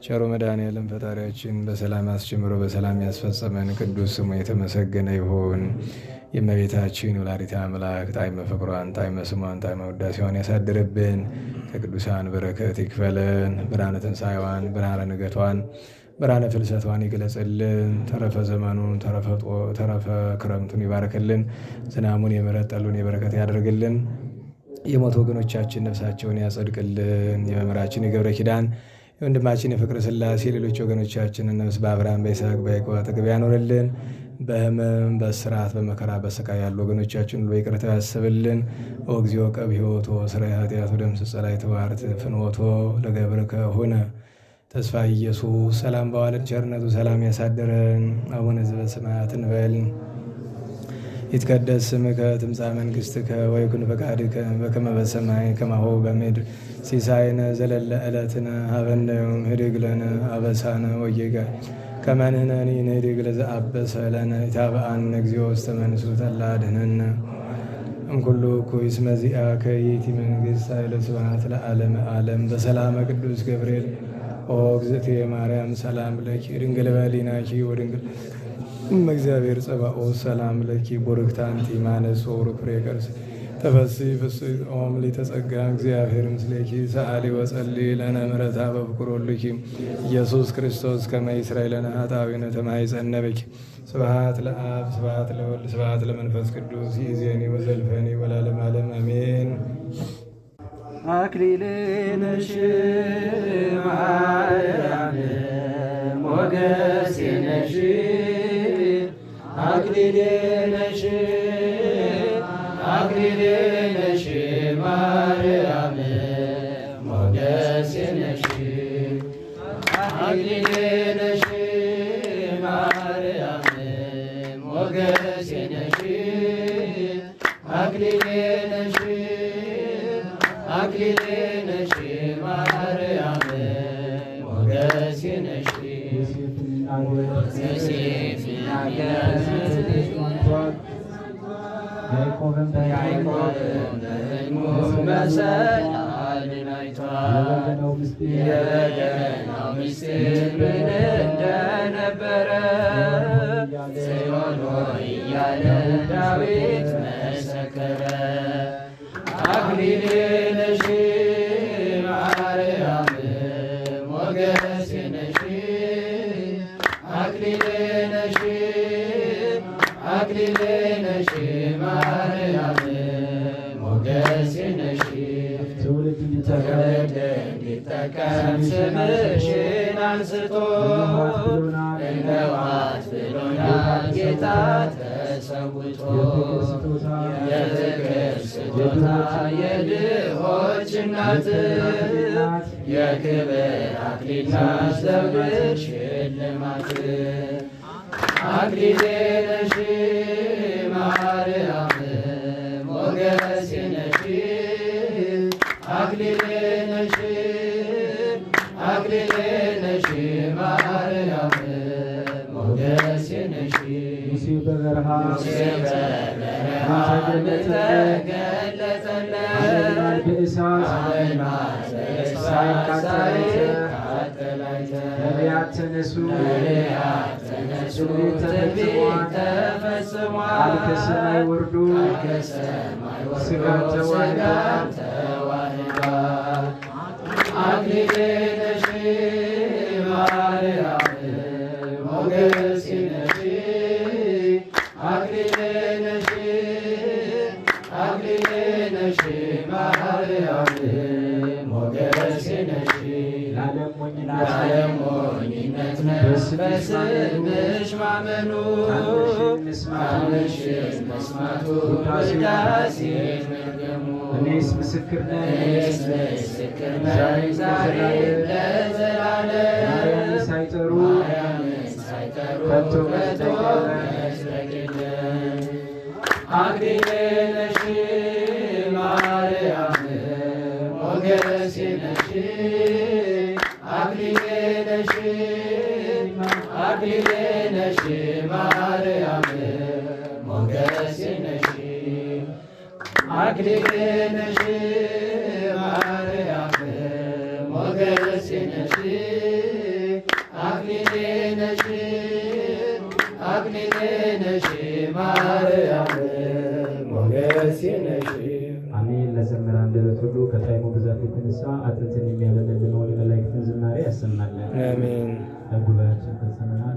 ቸሮ መድኃኔዓለም ፈጣሪያችን በሰላም አስጀምሮ በሰላም ያስፈጸመን ቅዱስ ስሙ የተመሰገነ ይሁን። የእመቤታችን ወላዲተ አምላክ ጣዕመ ፍቅሯን ጣዕመ ስሟን ጣዕመ ውዳሴዋን ያሳድርብን። ከቅዱሳን በረከት ይክፈለን። ብርሃነ ትንሣኤዋን ብርሃነ ንገቷን ብርሃነ ፍልሰቷን ይግለጽልን። ተረፈ ዘመኑን ተረፈ ክረምቱን ይባርክልን። ዝናሙን የምሕረት ጠሉን የበረከት ያደርግልን። የሞት ወገኖቻችን ነፍሳቸውን ያጸድቅልን። የመምህራችን የገብረ ኪዳን የወንድማችን የፍቅረ ሥላሴ ሌሎች ወገኖቻችንን ነፍስ በአብርሃም በይስሐቅ በያዕቆብ አጠገብ ያኖርልን። በሕመም በስርዓት በመከራ በስቃይ ያሉ ወገኖቻችን ሁሉ ይቅርታ ያስብልን። ወእግዚኦ ቀብ ሕይወቶ ስራይ ኃጢአቱ ደምስስ ጸላይ ተዋርት ፍኖቶ ለገብርከ ሆነ ተስፋ ኢየሱስ ሰላም በዋለን ቸርነቱ ሰላም ያሳደረን። አቡነ ዘበሰማያት እንበል። ይትቀደስ ስምከ ትምጻእ መንግሥትከ ወይኩን ፈቃድከ በከመ በሰማይ ከማሁ በምድር ሲሳይነ ዘለለ ዕለትነ ሀበነ ዮም ኅድግ ለነ አበሳነ ወጌጋየነ ከመ ንሕነኒ ንኅድግ ለዘአበሰ ለነ ኢታብአነ እግዚኦ ውስተ መንሱት አላ አድኅነነ እምኩሉ እኩይ እስመ ዚአከ ይእቲ መንግሥት ኃይለ ስብሐት ለዓለመ ዓለም። በሰላመ ቅዱስ ገብርኤል ኦ እግዝእትየ ማርያም ሰላም ለኪ ድንግል በኅሊናኪ ወድንግል እግዚአብሔር ጸባኦት ሰላም ለኪ ቡርክት አንቲ እማንስት ወቡሩክ ፍሬ ከርሥኪ ተፈሥሒ ፍሥሕት ኦም ሊተጸጋ እግዚአብሔር ምስሌኪ ሰአሊ ወጸልዪ ለነ ምሕረታ በፍቁር ወልድኪ ኢየሱስ ክርስቶስ ከመ ይሥረይ ለነ ኃጣውኢነ ተማኅፀነ ብኪ። ስብሐት ለአብ ስብሐት ለወልድ ስብሐት ለመንፈስ ቅዱስ ይእዜኒ ወዘልፈኒ ወለዓለመ ዓለም አሜን። አክሊሌ ነሽ ማርያም ሞገሴ ነሽ አክሊሌ ነሽ አክሊሌ ነሽ ማርያም ሞገሴ ነሽ አክሊሌ ነሽ ማርያም ሞገሴ ነሽ አክሊሌ ነሽ አክሊሌ ነሽ ማርያም ሞገሴ ነሽ ያዕቆብን በሕልሙ መሰላል አይቷል። የበገናው ምስጢር ምን እንደነበረ ጽዮን ሆይ እያለ ዳዊት መሰከረ። አክሊሌ ነሽ ማርያም ሞገሴ ነሽ አክሊሌ ነሽ አክሊሌ ነሽ ማርያም ሞገሴ ነሽ። ትውልድ እንዲጠቀም ስምሽን አንስቶ እንከዋት ብሎናል ጌታ ተሰውቶ። የፍቅር ስጦታ የድሆች እናት የክብር አክሊል ናት ዘውድሽ ሽልማት። አክሊሌ ነሽ ማርያም ሞገሴ ነሽ አክሊሌ ነሽ አክሊሌ ነሽ ማርያም ሞገሴ ነሽ። ሙሴ በበረሃ ተገለጸለት በእሳት ሳይቃጠል ነቢያት ተነሱ ትንቢት ተፈጽሟል። ቃል ከሰማይ ወርዶ ሥጋ ተዋህዷል። አክሊሌ ነሽ ማርያም ሞገሴ ነሽ አክሊሌ ነሽ አክሊሌ ነሽ ማርያም በስምሽ ማመኑ ታምርሽን መስማቱ ውዳሴን መድገሙ እኔስ ምስክር ነኝ ዛሬ ለዘላለም ሳይጠሩ ከቶ መጽደቅ የለም። አክሊሌ ነሽ ማርያም ሞገሴ ነሽ አክሊሌ ነሽ ማርያም ሞገሴ ነሽ አክሊሌ ነሽ ማርያም ሞገሴ ነሽ አክሊሌ ነሽ ማርያም ሞገሴ ነሽ። አሜን። ለዘመረ አንደበት ሁሉ ከጣዕሙ ብዛት የተነሳ አጥንትን የሚያበለልመውን የመላእክትን ዝማሬ ያሰማልን። አሜን። ጉባኤያችን ፈጽመናል።